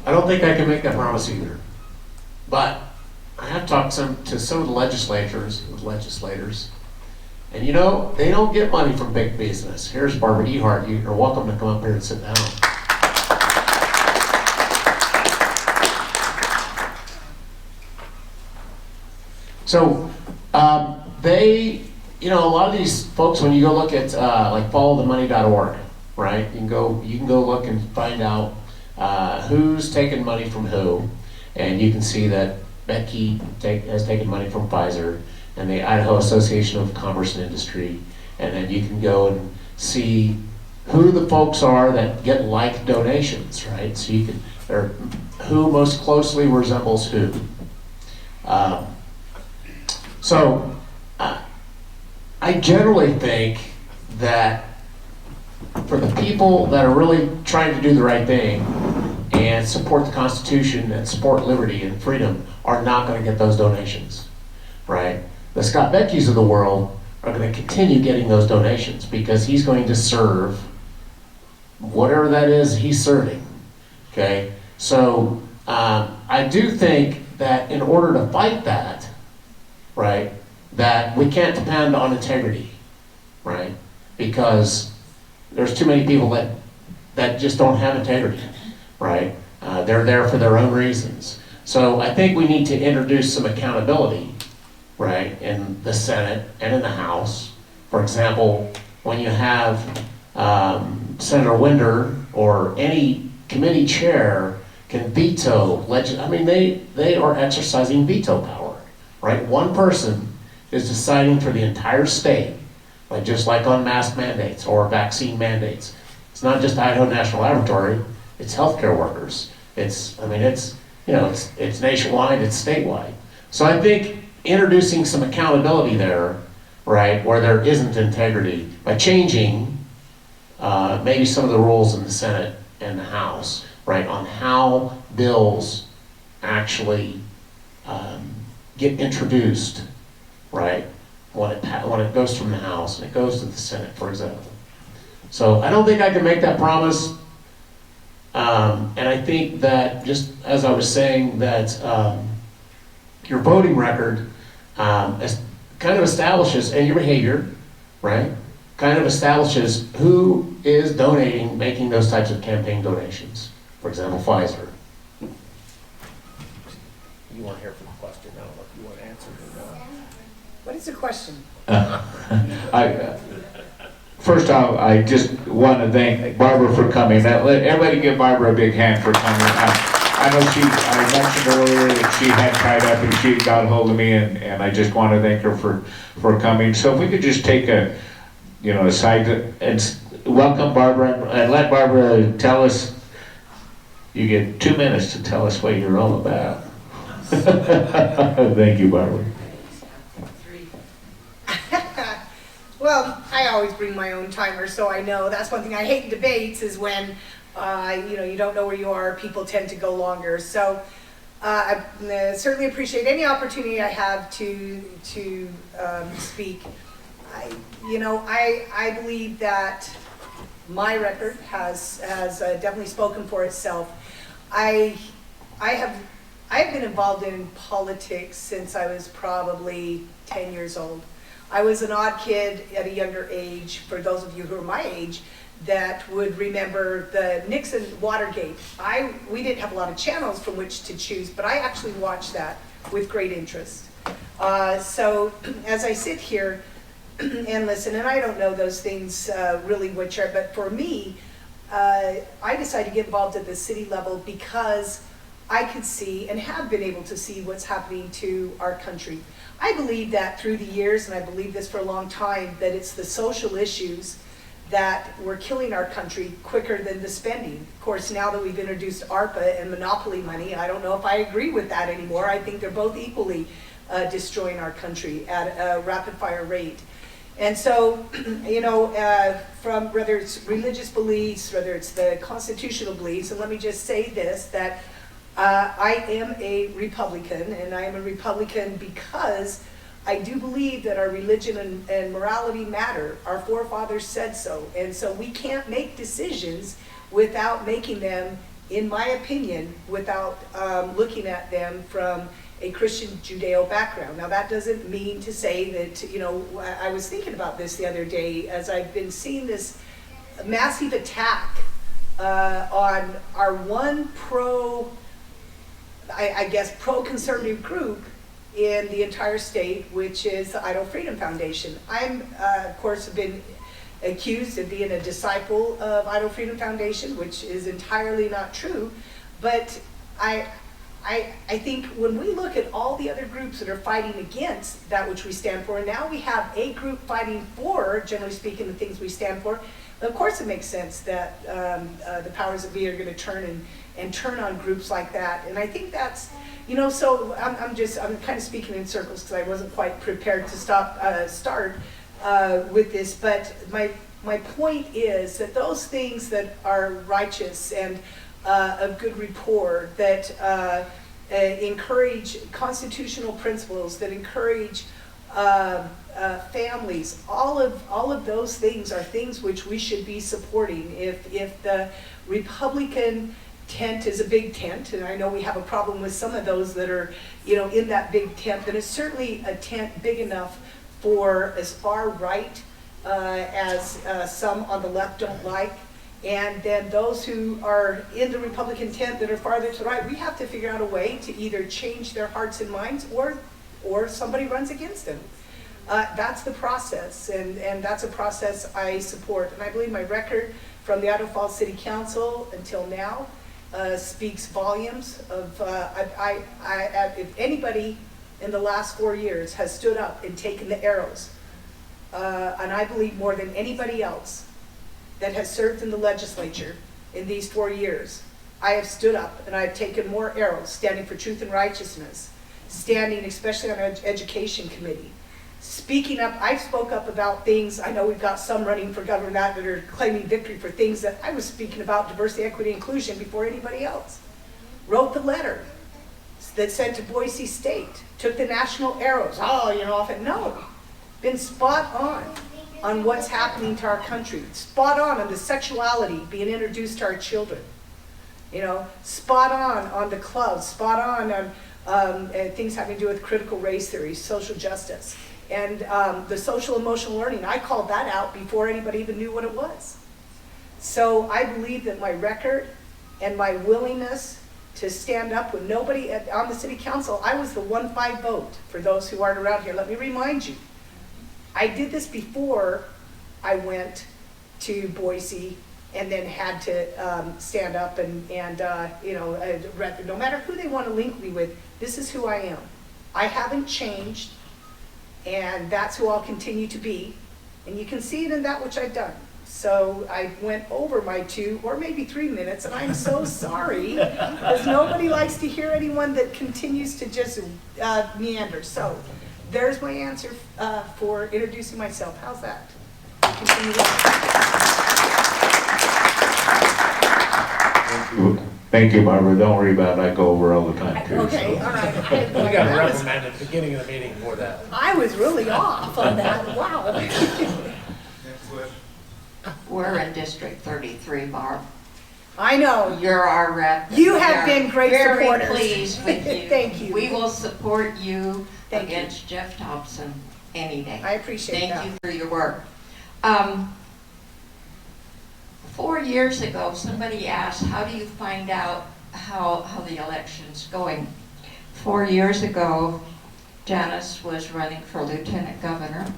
I don't think I can make that promise either. But I have talked to some of the legislators, and you know, they don't get money from big business. Here's Barbara Ehart. You're welcome to come up here and sit down. So you know, a lot of these folks, when you go look at like followthemoney.org, right? You can go look and find out who's taken money from who, and you can see that Becky has taken money from Pfizer and the Idaho Association of Commerce and Industry, and then you can go and see who the folks are that get like donations, right? So you can, or who most closely resembles who. So I generally think that for the people that are really trying to do the right thing and support the Constitution and support liberty and freedom are not going to get those donations, right? The Scott Beckys of the world are going to continue getting those donations because he's going to serve whatever that is he's serving, okay? So I do think that in order to fight that, right, that we can't depend on integrity, right? Because there's too many people that just don't have integrity, right? They're there for their own reasons. So I think we need to introduce some accountability, right, in the Senate and in the House. For example, when you have Senator Winder or any committee chair can veto I mean, they are exercising veto power, right? One person is deciding for the entire state, like just like on mask mandates or vaccine mandates. It's not just Idaho National Laboratory, it's healthcare workers. It's nationwide, it's statewide. So I think introducing some accountability there, right, where there isn't integrity, by changing maybe some of the rules in the Senate and the House, right, on how bills actually get introduced, right, when it goes from the House and it goes to the Senate, for example. So I don't think I can make that promise. And I think that, just as I was saying, that your voting record kind of establishes, and your behavior, right, kind of establishes who is donating, making those types of campaign donations. For example, Pfizer. You weren't here for the question. I don't know if you want to answer it or not. What is the question? First off, I just want to thank Barbara for coming. Everybody give Barbara a big hand for coming. I know I mentioned earlier that she had tied up and she got hold of me, and I just want to thank her for coming. So if we could just take a side and welcome Barbara and let Barbara tell us. You get 2 minutes to tell us what you're all about. Thank you, Barbara. Well, I always bring my own timer, so I know that's one thing I hate in debates is when you don't know where you are. People tend to go longer. So I certainly appreciate any opportunity I have to speak. I believe that my record has definitely spoken for itself. I I've been involved in politics since I was probably 10 years old. I was an odd kid at a younger age, for those of you who are my age, that would remember the Nixon Watergate. We didn't have a lot of channels from which to choose, but I actually watched that with great interest. So as I sit here and listen, and I don't know those things really which are, but for me, I decided to get involved at the city level because I could see and have been able to see what's happening to our country. I believe that through the years, and I believe this for a long time, that it's the social issues that were killing our country quicker than the spending. Of course, now that we've introduced ARPA and monopoly money, I don't know if I agree with that anymore. I think they're both equally destroying our country at a rapid fire rate. And so, from whether it's religious beliefs, whether it's the constitutional beliefs, and let me just say this, that I am a Republican, and I am a Republican because I do believe that our religion and morality matter. Our forefathers said so, and so we can't make decisions without making them, in my opinion, without looking at them from a Christian Judeo background. Now that doesn't mean to say that, I was thinking about this the other day as I've been seeing this massive attack on our one pro-conservative group in the entire state, which is the Idaho Freedom Foundation. I'm, of course, have been accused of being a disciple of Idaho Freedom Foundation, which is entirely not true, but I think when we look at all the other groups that are fighting against that which we stand for, and now we have a group fighting for, generally speaking, the things we stand for, of course it makes sense that the powers that be are going to turn and turn on groups like that. And I think that's, so I'm kind of speaking in circles because I wasn't quite prepared to start with this, but my point is that those things that are righteous and of good rapport, that encourage constitutional principles, that encourage families, all of those things are things which we should be supporting. If the Republican tent is a big tent, and I know we have a problem with some of those that are in that big tent, then it's certainly a tent big enough for as far right as some on the left don't like. And then those who are in the Republican tent that are farther to the right, we have to figure out a way to either change their hearts and minds or somebody runs against them. That's the process, and that's a process I support. And I believe my record from the Idaho Falls City Council until now speaks volumes of, if anybody in the last 4 years has stood up and taken the arrows, and I believe more than anybody else that has served in the legislature in these 4 years, I have stood up and I have taken more arrows, standing for truth and righteousness, standing especially on our education committee, speaking up. I spoke up about things, I know we've got some running for governor that are claiming victory for things that I was speaking about diversity, equity, inclusion before anybody else. Wrote the letter that sent to Boise State, took the national arrows, been spot on what's happening to our country, spot on the sexuality being introduced to our children, spot on the clubs, spot on things having to do with critical race theory, social justice, and the social emotional learning. I called that out before anybody even knew what it was. So I believe that my record and my willingness to stand up when nobody on the city council, I was the 1-5 vote for those who aren't around here. Let me remind you, I did this before I went to Boise and then had to stand up and no matter who they want to link me with, this is who I am. I haven't changed, and that's who I'll continue to be. And you can see it in that which I've done. So I went over my 2 or maybe 3 minutes, and I'm so sorry, because nobody likes to hear anyone that continues to just meander. So there's my answer for introducing myself. How's that? Thank you, Barbara. Don't worry about it. I go over all the time too. Okay, so. all right. We got reprimanded at the beginning of the meeting for that. I was really off on that. Wow. Next question. We're in District 33, Barb. I know. You're our rep. You We have are been great very supporters. pleased with you. Thank you. We will support you Thank you. against Jeff Thompson any day. I appreciate that. Thank you for your work. 4 years ago, somebody asked, how do you find out how the election's going? 4 years ago, Janice was running for lieutenant governor,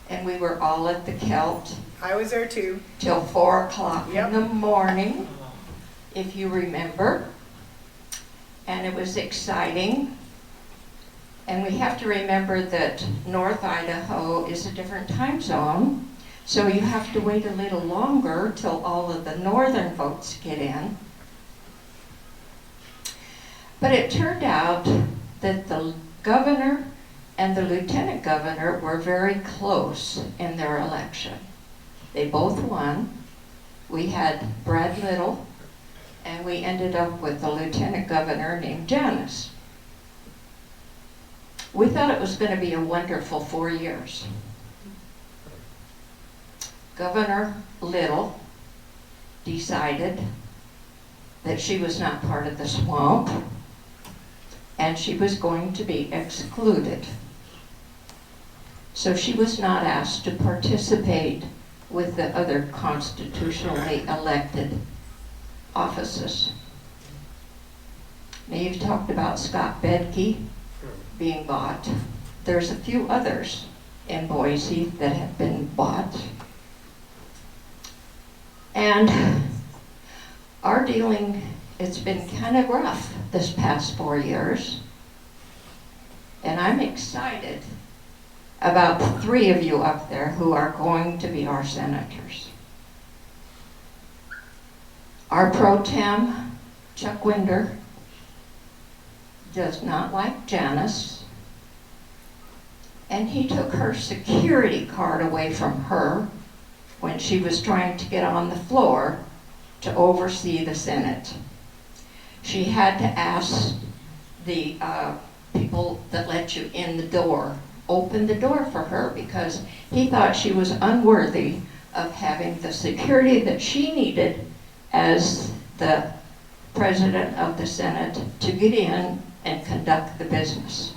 and we were all at the Celt I was there too. till 4 o'clock Yep. in the morning, if you remember. And it was exciting. And we have to remember that North Idaho is a different time zone, so you have to wait a little longer till all of the northern votes get in. But it turned out that the governor and the lieutenant governor were very close in their election. They both won. We had Brad Little, and we ended up with the lieutenant governor named Janice. We thought it was going to be a wonderful 4 years. Governor Little decided that she was not part of the swamp, and she was going to be excluded. So she was not asked to participate with the other constitutionally elected offices. Now, you've talked about Scott Bedke being bought. There's a few others in Boise that have been bought. And our dealing, it's been kind of rough this past 4 years. And I'm excited about the 3 of you up there who are going to be our senators. Our pro tem, Chuck Winder, does not like Janice, and he took her security card away from her when she was trying to get on the floor to oversee the Senate. She had to ask the people that let you in the door, open the door for her, because he thought she was unworthy of having the security that she needed as the president of the Senate to get in and conduct the business.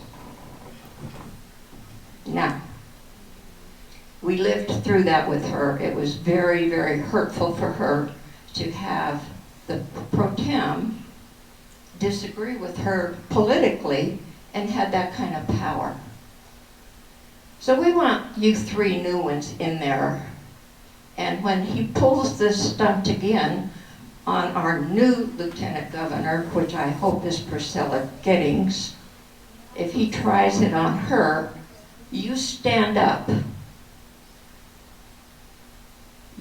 Now, we lived through that with her. It was very, very hurtful for her to have the pro tem disagree with her politically and had that kind of power. So we want you 3 new ones in there. And when he pulls this stunt again on our new lieutenant governor, which I hope is Priscilla Giddings, if he tries it on her, you stand up.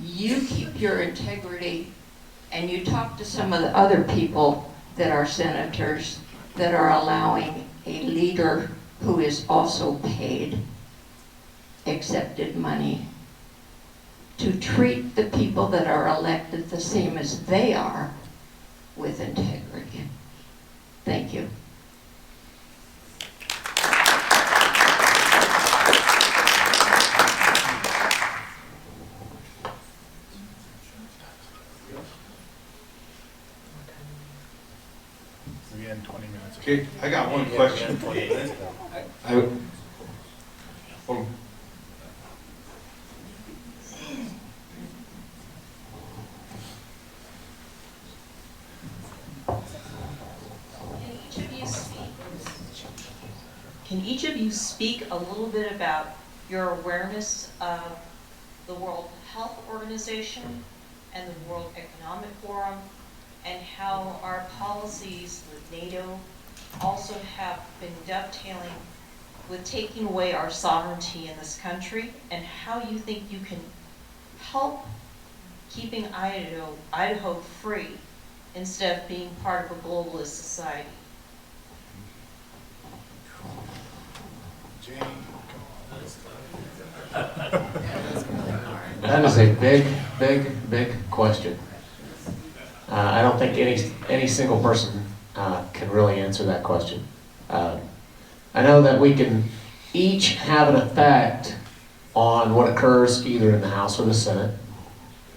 You keep your integrity, and you talk to some of the other people that are senators that are allowing a leader who is also paid, accepted money, to treat the people that are elected the same as they are, with integrity. Thank you. We end 20 minutes. Okay, I got one question. Can each of you speak a little bit about your awareness of the World Health Organization and the World Economic Forum, and how our policies with NATO also have been dovetailing with taking away our sovereignty in this country, and how you think you can help keeping Idaho free instead of being part of a globalist society? That is a big, big, big question. I don't think any single person can really answer that question. I know that we can each have an effect on what occurs either in the House or the Senate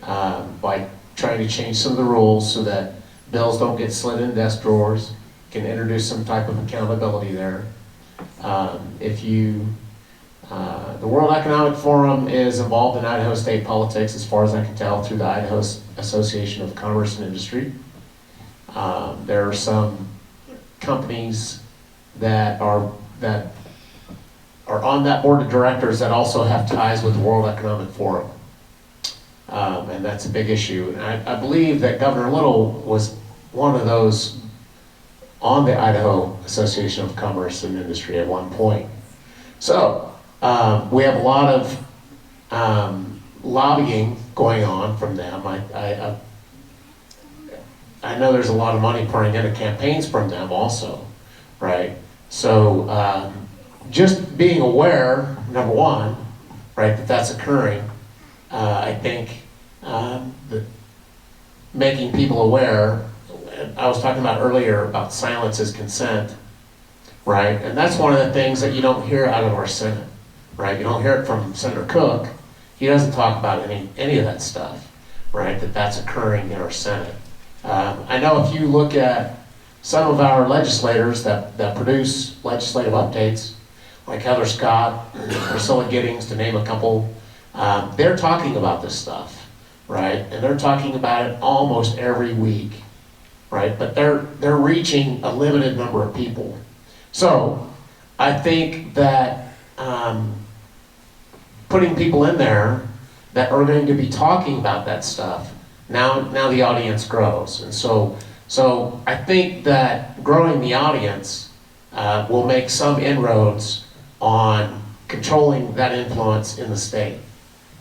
by trying to change some of the rules so that bills don't get slid in desk drawers, can introduce some type of accountability there. The World Economic Forum is involved in Idaho state politics, as far as I can tell, through the Idaho Association of Commerce and Industry. There are some companies that are on that board of directors that also have ties with the World Economic Forum. And that's a big issue. And I believe that Governor Little was one of those on the Idaho Association of Commerce and Industry at one point. So we have a lot of lobbying going on from them. I know there's a lot of money pouring into campaigns from them also, right? So just being aware, number one, right, that that's occurring, I think that making people aware, I was talking about earlier about silence is consent, right? And that's one of the things that you don't hear out of our Senate, right? You don't hear it from Senator Cook. He doesn't talk about any of that stuff, right? That's occurring in our Senate. I know if you look at some of our legislators that produce legislative updates, like Heather Scott, Priscilla Giddings, to name a couple, they're talking about this stuff, right? And they're talking about it almost every week, right? But they're reaching a limited number of people. So I think that putting people in there that are going to be talking about that stuff, now the audience grows. And so I think that growing the audience will make some inroads on controlling that influence in the state.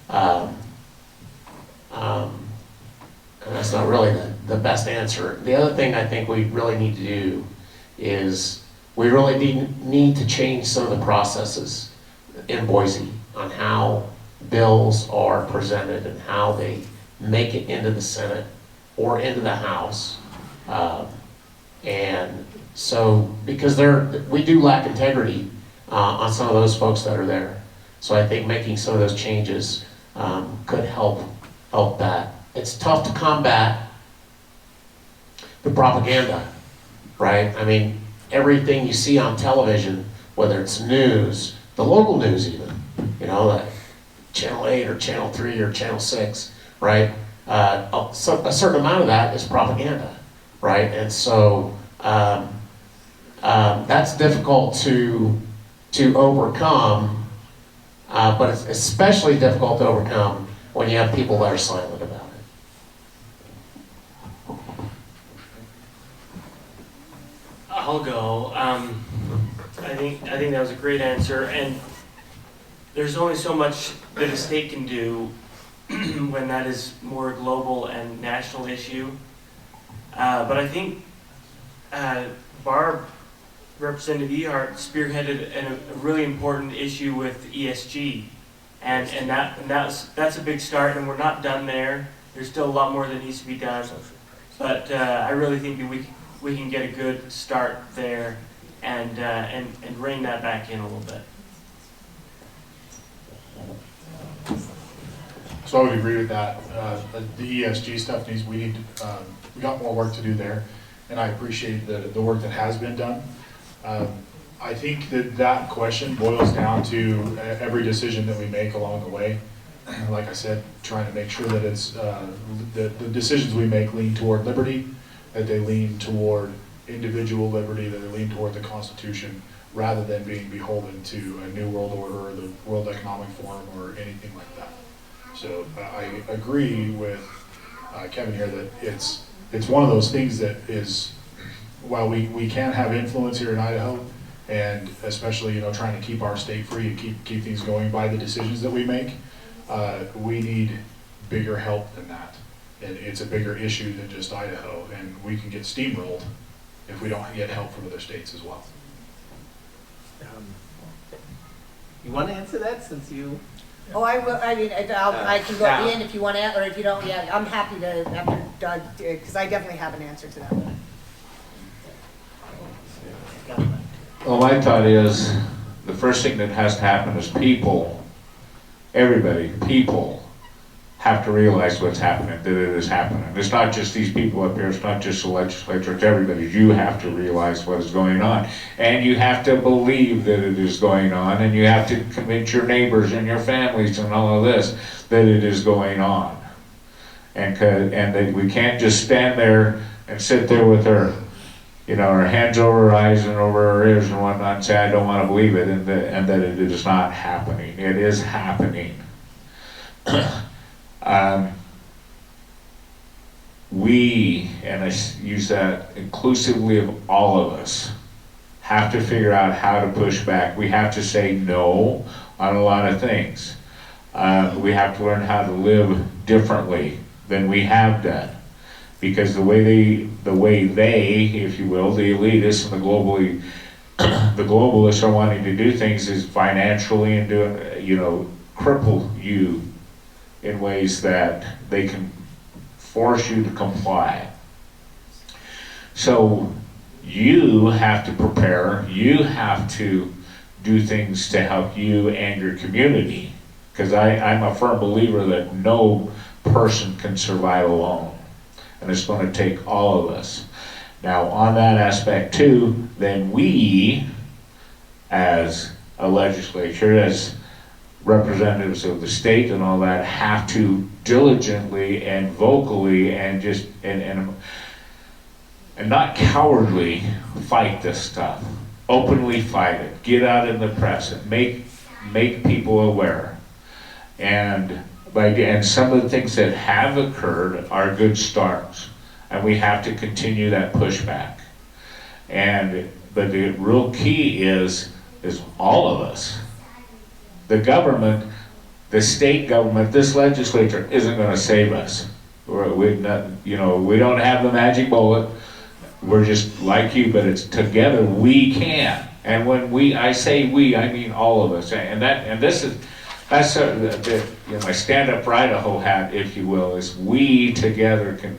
And that's not really the best answer. The other thing I think we really need to do is we really need to change some of the processes in Boise on how bills are presented and how they make it into the Senate or into the House. And so, because we do lack integrity on some of those folks that are there. So I think making some of those changes could help that. It's tough to combat the propaganda, right? I mean, everything you see on television, whether it's news, the local news even, like Channel 8 or Channel 3 or Channel 6, right? A certain amount of that is propaganda, right? And so that's difficult to overcome, but it's especially difficult to overcome when you have people that are silent about it. I'll go. I think that was a great answer, and there's only so much that a state can do when that is more global and national issue. But I think Barb, Representative Ehart, spearheaded a really important issue with ESG, and that's a big start, and we're not done there. There's still a lot more that needs to be done, but I really think that we can get a good start there and rein that back in a little bit. So I would agree with that. The ESG stuff we got more work to do there, and I appreciate the work that has been done. I think that question boils down to every decision that we make along the way. Like I said, trying to make sure that it's the decisions we make lean toward liberty, that they lean toward individual liberty, that they lean toward the Constitution, rather than being beholden to a New World Order or the World Economic Forum or anything like that. So I agree with Kevin here that it's one of those things that is, while we can have influence here in Idaho, and especially trying to keep our state free and keep things going by the decisions that we make, we need bigger help than that. And it's a bigger issue than just Idaho, and we can get steamrolled if we don't get help from other states as well. You want to answer that since you... Oh, I will. I mean, I can go in if you want to, or if you don't. Yeah, I'm happy to after Doug, because I definitely have an answer to that one. Well, my thought is the first thing that has to happen is people, everybody, people, have to realize what's happening, that it is happening. It's not just these people up here, it's not just the legislature, it's everybody. You have to realize what is going on. And you have to believe that it is going on, and you have to convince your neighbors and your families and all of this that it is going on. And that we can't just stand there and sit there with our, our hands over our eyes and over our ears and whatnot and say, I don't want to believe it, and that it is not happening. It is happening. We, and I use that inclusively of all of us, have to figure out how to push back. We have to say no on a lot of things. We have to learn how to live differently than we have done. Because the way they, if you will, the elitists and the globalists are wanting to do things is financially and cripple you in ways that they can force you to comply. So you have to prepare, you have to do things to help you and your community. Because I'm a firm believer that no person can survive alone. And it's going to take all of us. Now, on that aspect too, then we, as a legislature, as representatives of the state and all that, have to diligently and vocally and not cowardly fight this stuff. Openly fight it. Get out in the press and make people aware. And some of the things that have occurred are good starts, and we have to continue that pushback. But the real key is all of us. The government, the state government, this legislature isn't going to save us. We don't have the magic bullet. We're just like you, but it's together we can. And when I say we, I mean all of us. That's my stand-up for Idaho hat, if you will, is we together can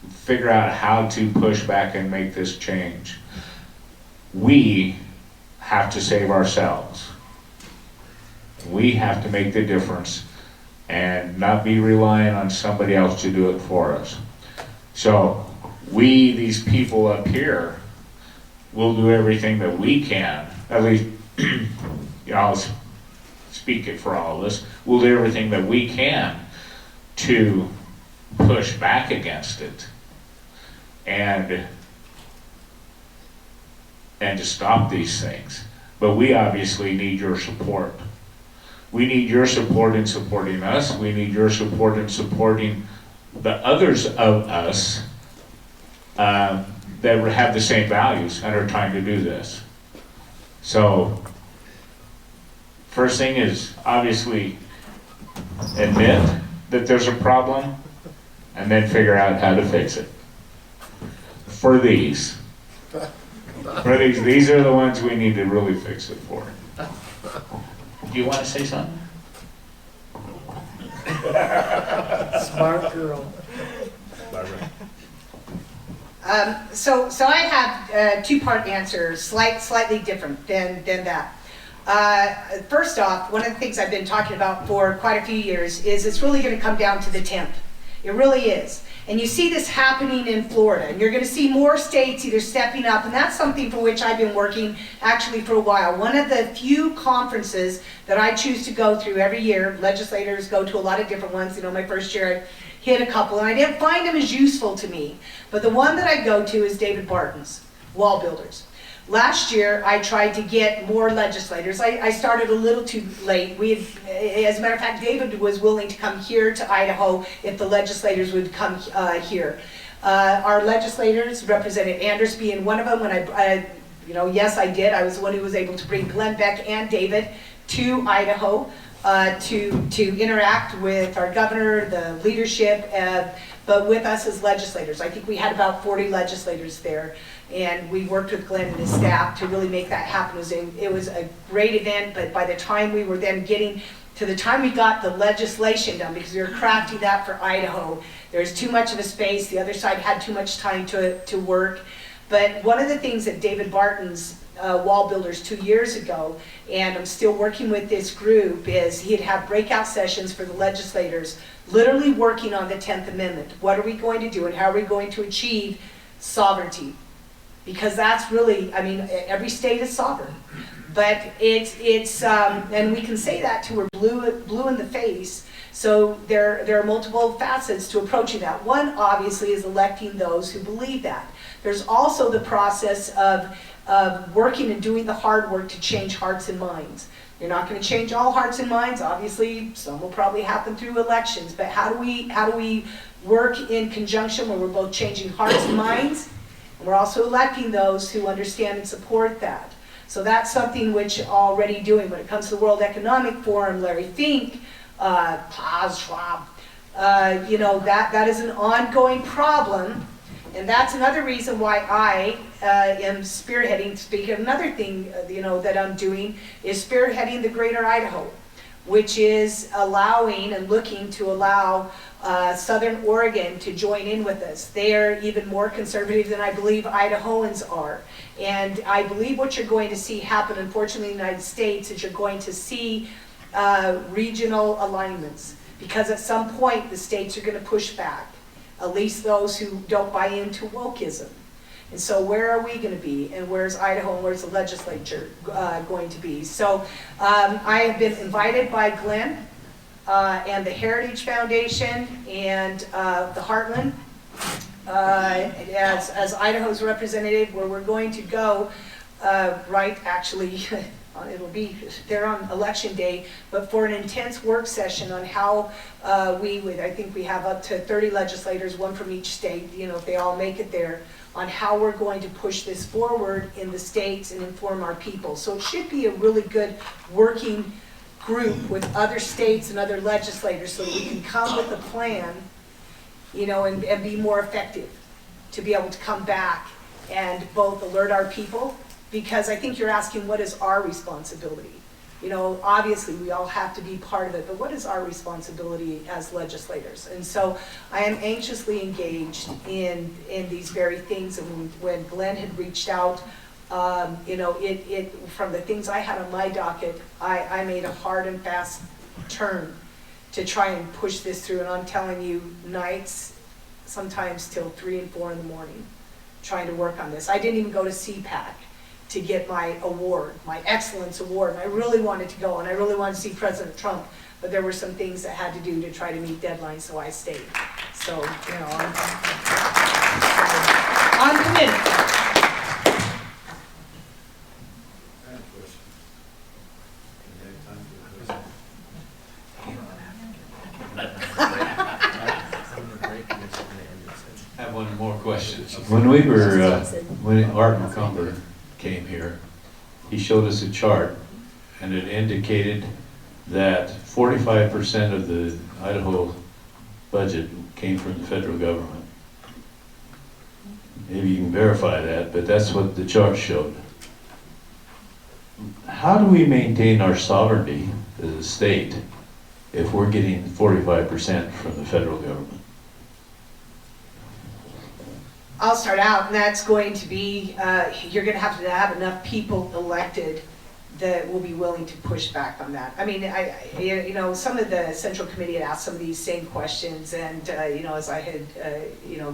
figure out how to push back and make this change. We have to save ourselves. We have to make the difference and not be relying on somebody else to do it for us. So we, these people up here, will do everything that we can, at least I'll speak it for all of us, we'll do everything that we can to push back against it and to stop these things. But we obviously need your support. We need your support in supporting us. We need your support in supporting the others of us that have the same values and are trying to do this. So, first thing is obviously admit that there's a problem and then figure out how to fix it. These are the ones we need to really fix it for. Do you want to say something? Smart girl. So I have a two-part answer, slightly different than that. First off, one of the things I've been talking about for quite a few years is it's really going to come down to the temp. It really is. And you see this happening in Florida, and you're going to see more states either stepping up, and that's something for which I've been working actually for a while. One of the few conferences that I choose to go through every year, legislators go to a lot of different ones. My first year I hit a couple, and I didn't find them as useful to me. But the one that I go to is David Barton's, Wall Builders. Last year, I tried to get more legislators. I started a little too late. As a matter of fact, David was willing to come here to Idaho if the legislators would come here. Our legislators, Representative Anders being one of them, yes, I did. I was the one who was able to bring Glenn Beck and David to Idaho to interact with our governor, the leadership, but with us as legislators. I think we had about 40 legislators there. And we worked with Glenn and his staff to really make that happen. It was a great event, but by the time we were then getting to the time we got the legislation done, because we were crafting that for Idaho, there was too much of a space. The other side had too much time to work. But one of the things that David Barton's Wall Builders 2 years ago, and I'm still working with this group, is he'd have breakout sessions for the legislators, literally working on the 10th Amendment. What are we going to do and how are we going to achieve sovereignty? Because that's really, I mean, every state is sovereign. But and we can say that till we're blue in the face. So there are multiple facets to approaching that. One, obviously, is electing those who believe that. There's also the process of working and doing the hard work to change hearts and minds. You're not going to change all hearts and minds. Obviously, some will probably happen through elections. But how do we work in conjunction where we're both changing hearts and minds, and we're also electing those who understand and support that? So that's something which already doing. When it comes to the World Economic Forum, Larry Fink, Klaus Schwab, that is an ongoing problem. And that's another reason why I am spearheading, speaking of another thing, that I'm doing, is spearheading the Greater Idaho, which is allowing and looking to allow Southern Oregon to join in with us. They are even more conservative than I believe Idahoans are. And I believe what you're going to see happen, unfortunately, in the United States, is you're going to see regional alignments. Because at some point, the states are going to push back. At least those who don't buy into wokeism. And so where are we going to be? And where's Idaho and where's the legislature going to be? So I have been invited by Glenn and the Heritage Foundation and the Heartland as Idaho's representative, where we're going to go it'll be there on election day, but for an intense work session on how I think we have up to 30 legislators, one from each state, if they all make it there, on how we're going to push this forward in the states and inform our people. So it should be a really good working group with other states and other legislators so that we can come with a plan, and be more effective to be able to come back and both alert our people. Because I think you're asking, what is our responsibility? Obviously we all have to be part of it, but what is our responsibility as legislators? And so I am anxiously engaged in these very things. And when Glenn had reached out, from the things I had on my docket, I made a hard and fast turn to try and push this through. And I'm telling you, nights, sometimes till 3 and 4 in the morning, trying to work on this. I didn't even go to CPAC to get my award, my excellence award. And I really wanted to go, and I really wanted to see President Trump, but there were some things that I had to do to try to meet deadlines, so I stayed. So, I'm committed. I have one more question. When Art McCumber came here, he showed us a chart, and it indicated that 45% of the Idaho budget came from the federal government. Maybe you can verify that, but that's what the chart showed. How do we maintain our sovereignty as a state if we're getting 45% from the federal government? I'll start out, and that's going to be, you're going to have enough people elected that will be willing to push back on that. I mean, some of the Central Committee had asked some of these same questions, and as I had,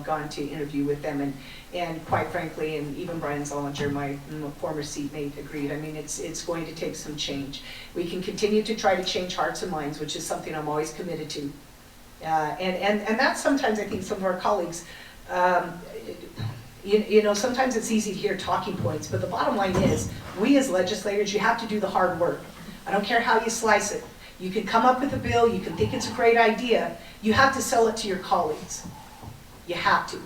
gone to interview with them, and quite frankly, and even Brian Zollinger, my former seatmate, agreed. I mean, it's going to take some change. We can continue to try to change hearts and minds, which is something I'm always committed to, and that's sometimes I think some of our colleagues. Sometimes it's easy to hear talking points, but the bottom line is, we as legislators, you have to do the hard work. I don't care how you slice it. You can come up with a bill, you can think it's a great idea, you have to sell it to your colleagues. You have to.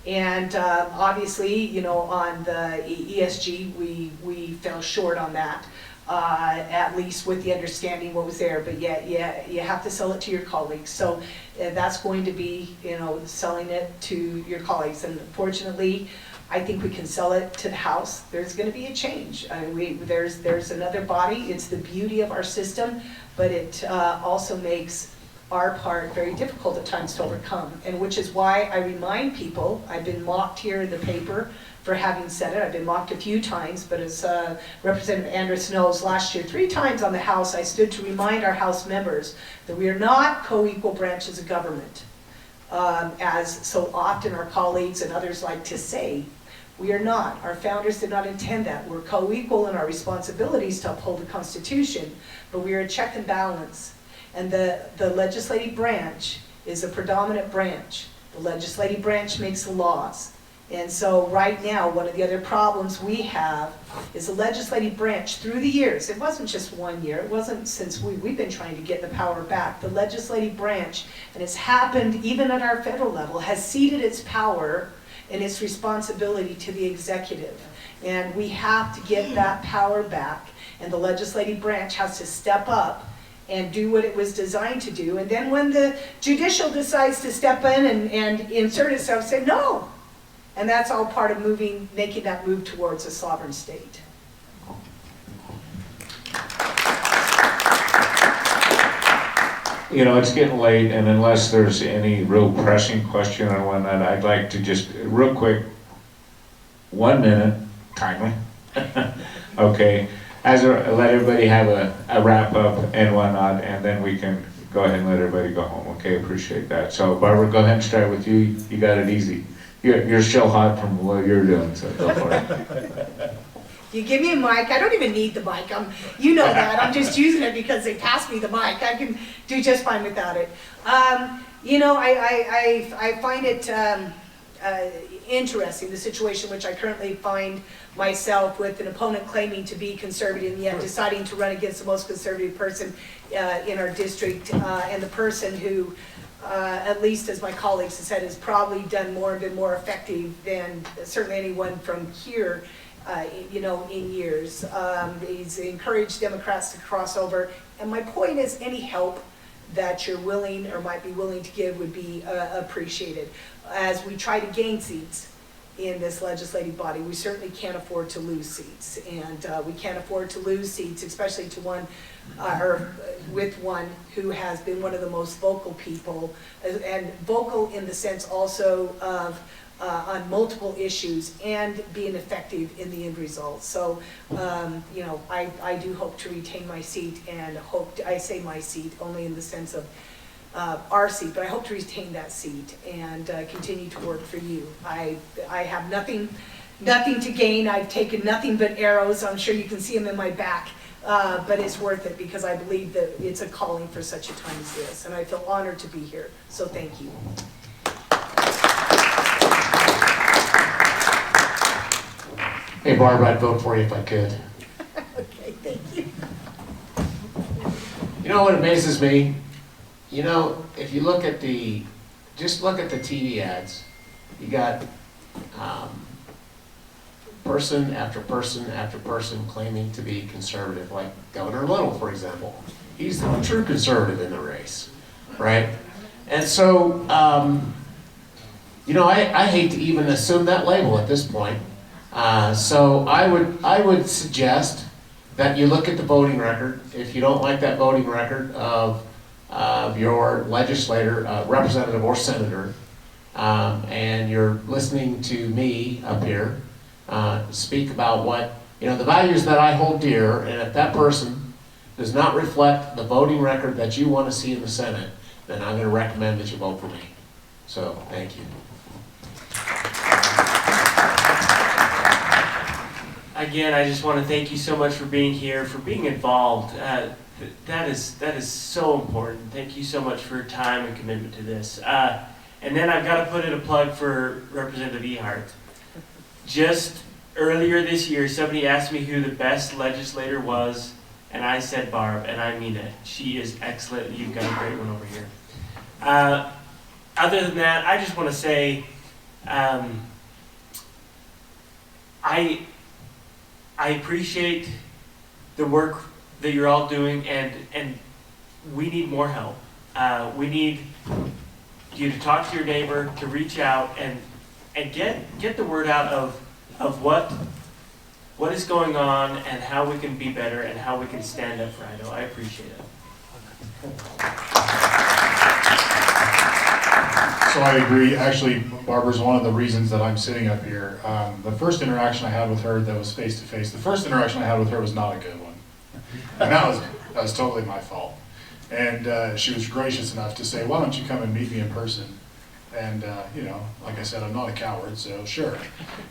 And obviously, on the ESG, we fell short on that, at least with the understanding what was there, but yet, you have to sell it to your colleagues. So that's going to be, selling it to your colleagues. And fortunately, I think we can sell it to the House. There's going to be a change. I mean, there's another body. It's the beauty of our system, but it also makes our part very difficult at times to overcome. And which is why I remind people, I've been mocked here in the paper for having said it. I've been mocked a few times, but as Representative Andrus knows, last year 3 times on the House, I stood to remind our House members that we are not co-equal branches of government, as so often our colleagues and others like to say. We are not. Our founders did not intend that. We're co-equal in our responsibilities to uphold the Constitution, but we are a check and balance. And the legislative branch is a predominant branch. The legislative branch makes the laws. And so right now, one of the other problems we have is the legislative branch through the years. It wasn't just 1 year. It wasn't since we've been trying to get the power back. The legislative branch, and it's happened even at our federal level, has ceded its power and its responsibility to the executive. And we have to get that power back. And the legislative branch has to step up and do what it was designed to do. And then when the judicial decides to step in and insert itself, say no. And that's all part of making that move towards a sovereign state. You know, it's getting late, and unless there's any real pressing question or whatnot, I'd like to just, real quick, 1 minute, timely, okay, let everybody have a wrap up and whatnot, and then we can go ahead and let everybody go home, okay, appreciate that. So Barbara, go ahead and start with you, you got it easy. You're still hot from what you're doing, so go for it. You give me a mic, I don't even need the mic. You know that, I'm just using it because they passed me the mic. I can do just fine without it. You know, I find it interesting, the situation which I currently find myself with an opponent claiming to be conservative and yet deciding to run against the most conservative person in our district, and the person who, at least as my colleagues have said, has probably done more and been more effective than certainly anyone from here, you know, in years. He's encouraged Democrats to cross over. And my point is, any help that you're willing or might be willing to give would be appreciated. As we try to gain seats in this legislative body, we certainly can't afford to lose seats. And we can't afford to lose seats, especially to one, or with one who has been one of the most vocal people, and vocal in the sense also of on multiple issues and being effective in the end result. So, you know, I do hope to retain my seat, and I say my seat only in the sense of our seat, but I hope to retain that seat and continue to work for you. I have nothing to gain. I've taken nothing but arrows. I'm sure you can see them in my back, but it's worth it because I believe that it's a calling for such a time as this, and I feel honored to be here. So thank you. Hey, Barbara, I'd vote for you if I could. Okay, thank you. You know what amazes me? You know, if you look at just look at the TV ads, you got person after person after person claiming to be conservative, like Governor Little, for example. He's the true conservative in the race, right? And so, you know, I hate to even assume that label at this point. So I would suggest that you look at the voting record. If you don't like that voting record of your legislator, representative or senator, and you're listening to me up here speak about what, you know, the values that I hold dear, and if that person does not reflect the voting record that you want to see in the Senate, then I'm going to recommend that you vote for me. So, thank you. Again, I just want to thank you so much for being here, for being involved. That is so important. Thank you so much for your time and commitment to this. And then I've got to put in a plug for Representative Ehart. Just earlier this year, somebody asked me who the best legislator was, and I said Barb, and I mean it. She is excellent. You've got a great one over here. Other than that, I just want to say, I appreciate the work that you're all doing, and we need more help. We need you to talk to your neighbor, to reach out and get the word out of what is going on and how we can be better and how we can stand up for Idaho. I appreciate it. So I agree. Actually, Barbara's one of the reasons that I'm sitting up here. The first interaction I had with her that was face to face, the first interaction I had with her was not a good one. And that was totally my fault. And she was gracious enough to say, why don't you come and meet me in person? And you know, like I said, I'm not a coward, so sure.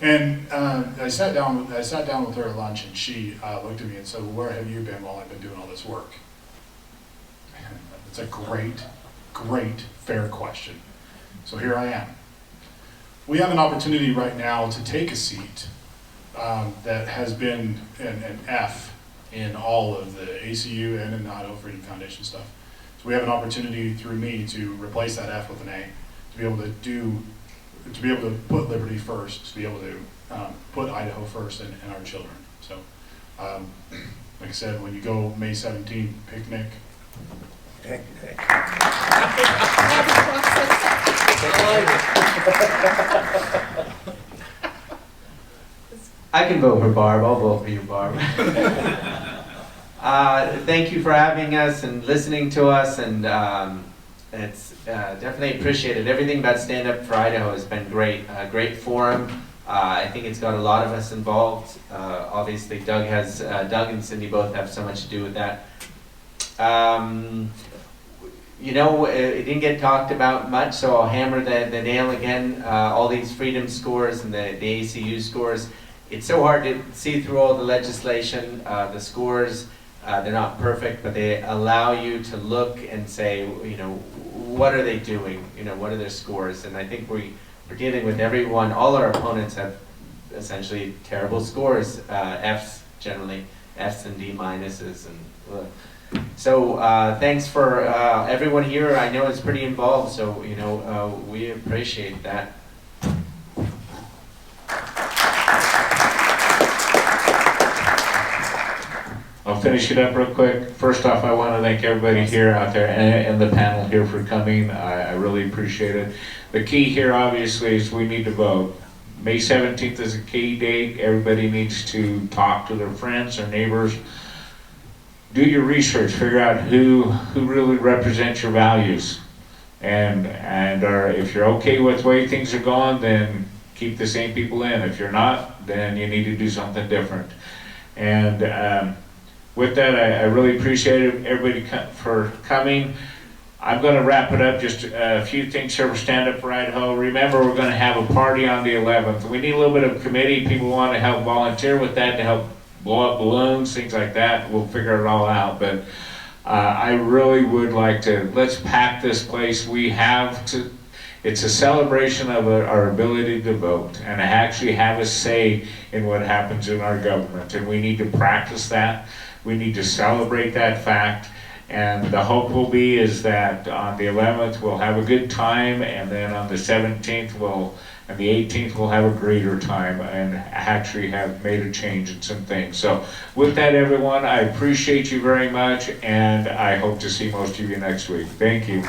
And I sat down with her at lunch, and she looked at me and said, well, where have you been while I've been doing all this work? It's a great, fair question. So here I am. We have an opportunity right now to take a seat that has been an F in all of the ACU and in the Idaho Freedom Foundation stuff. So we have an opportunity through me to replace that F with an A, to be able to put liberty first, to be able to put Idaho first and our children. So, like I said, when you go May 17th, picnic. I can vote for Barb. I'll vote for you, Barb. Thank you for having us and listening to us, and it's definitely appreciated. Everything about Stand Up for Idaho has been great. Great forum. I think it's got a lot of us involved. Obviously, Doug and Cindy both have so much to do with that. You know, it didn't get talked about much, so I'll hammer the nail again. All these freedom scores and the ACU scores. It's so hard to see through all the legislation. The scores, they're not perfect, but they allow you to look and say, you know, what are they doing? You know, what are their scores? And I think we're dealing with everyone. All our opponents have essentially terrible scores, Fs generally, Fs and D minuses. And so thanks for everyone here. I know it's pretty involved, so you know we appreciate that. I'll finish it up real quick. First off, I want to thank everybody here out there and the panel here for coming. I really appreciate it. The key here obviously is we need to vote. May 17th is a key date. Everybody needs to talk to their friends, their neighbors. Do your research, figure out who really represents your values. And if you're okay with the way things are going, then keep the same people in. If you're not, then you need to do something different. And with that, I really appreciate everybody for coming. I'm going to wrap it up. Just a few things here for Stand Up for Idaho. Remember, we're going to have a party on the 11th. We need a little bit of committee. People want to help volunteer with that to help blow up balloons, things like that. We'll figure it all out. But I really would like to, let's pack this place. We have to, it's a celebration of our ability to vote and actually have a say in what happens in our government. And we need to practice that. We need to celebrate that fact. And the hope will be is that on the 11th we'll have a good time, and then on the 17th and the 18th we'll have a greater time and actually have made a change in some things. So with that, everyone, I appreciate you very much, and I hope to see most of you next week. Thank you.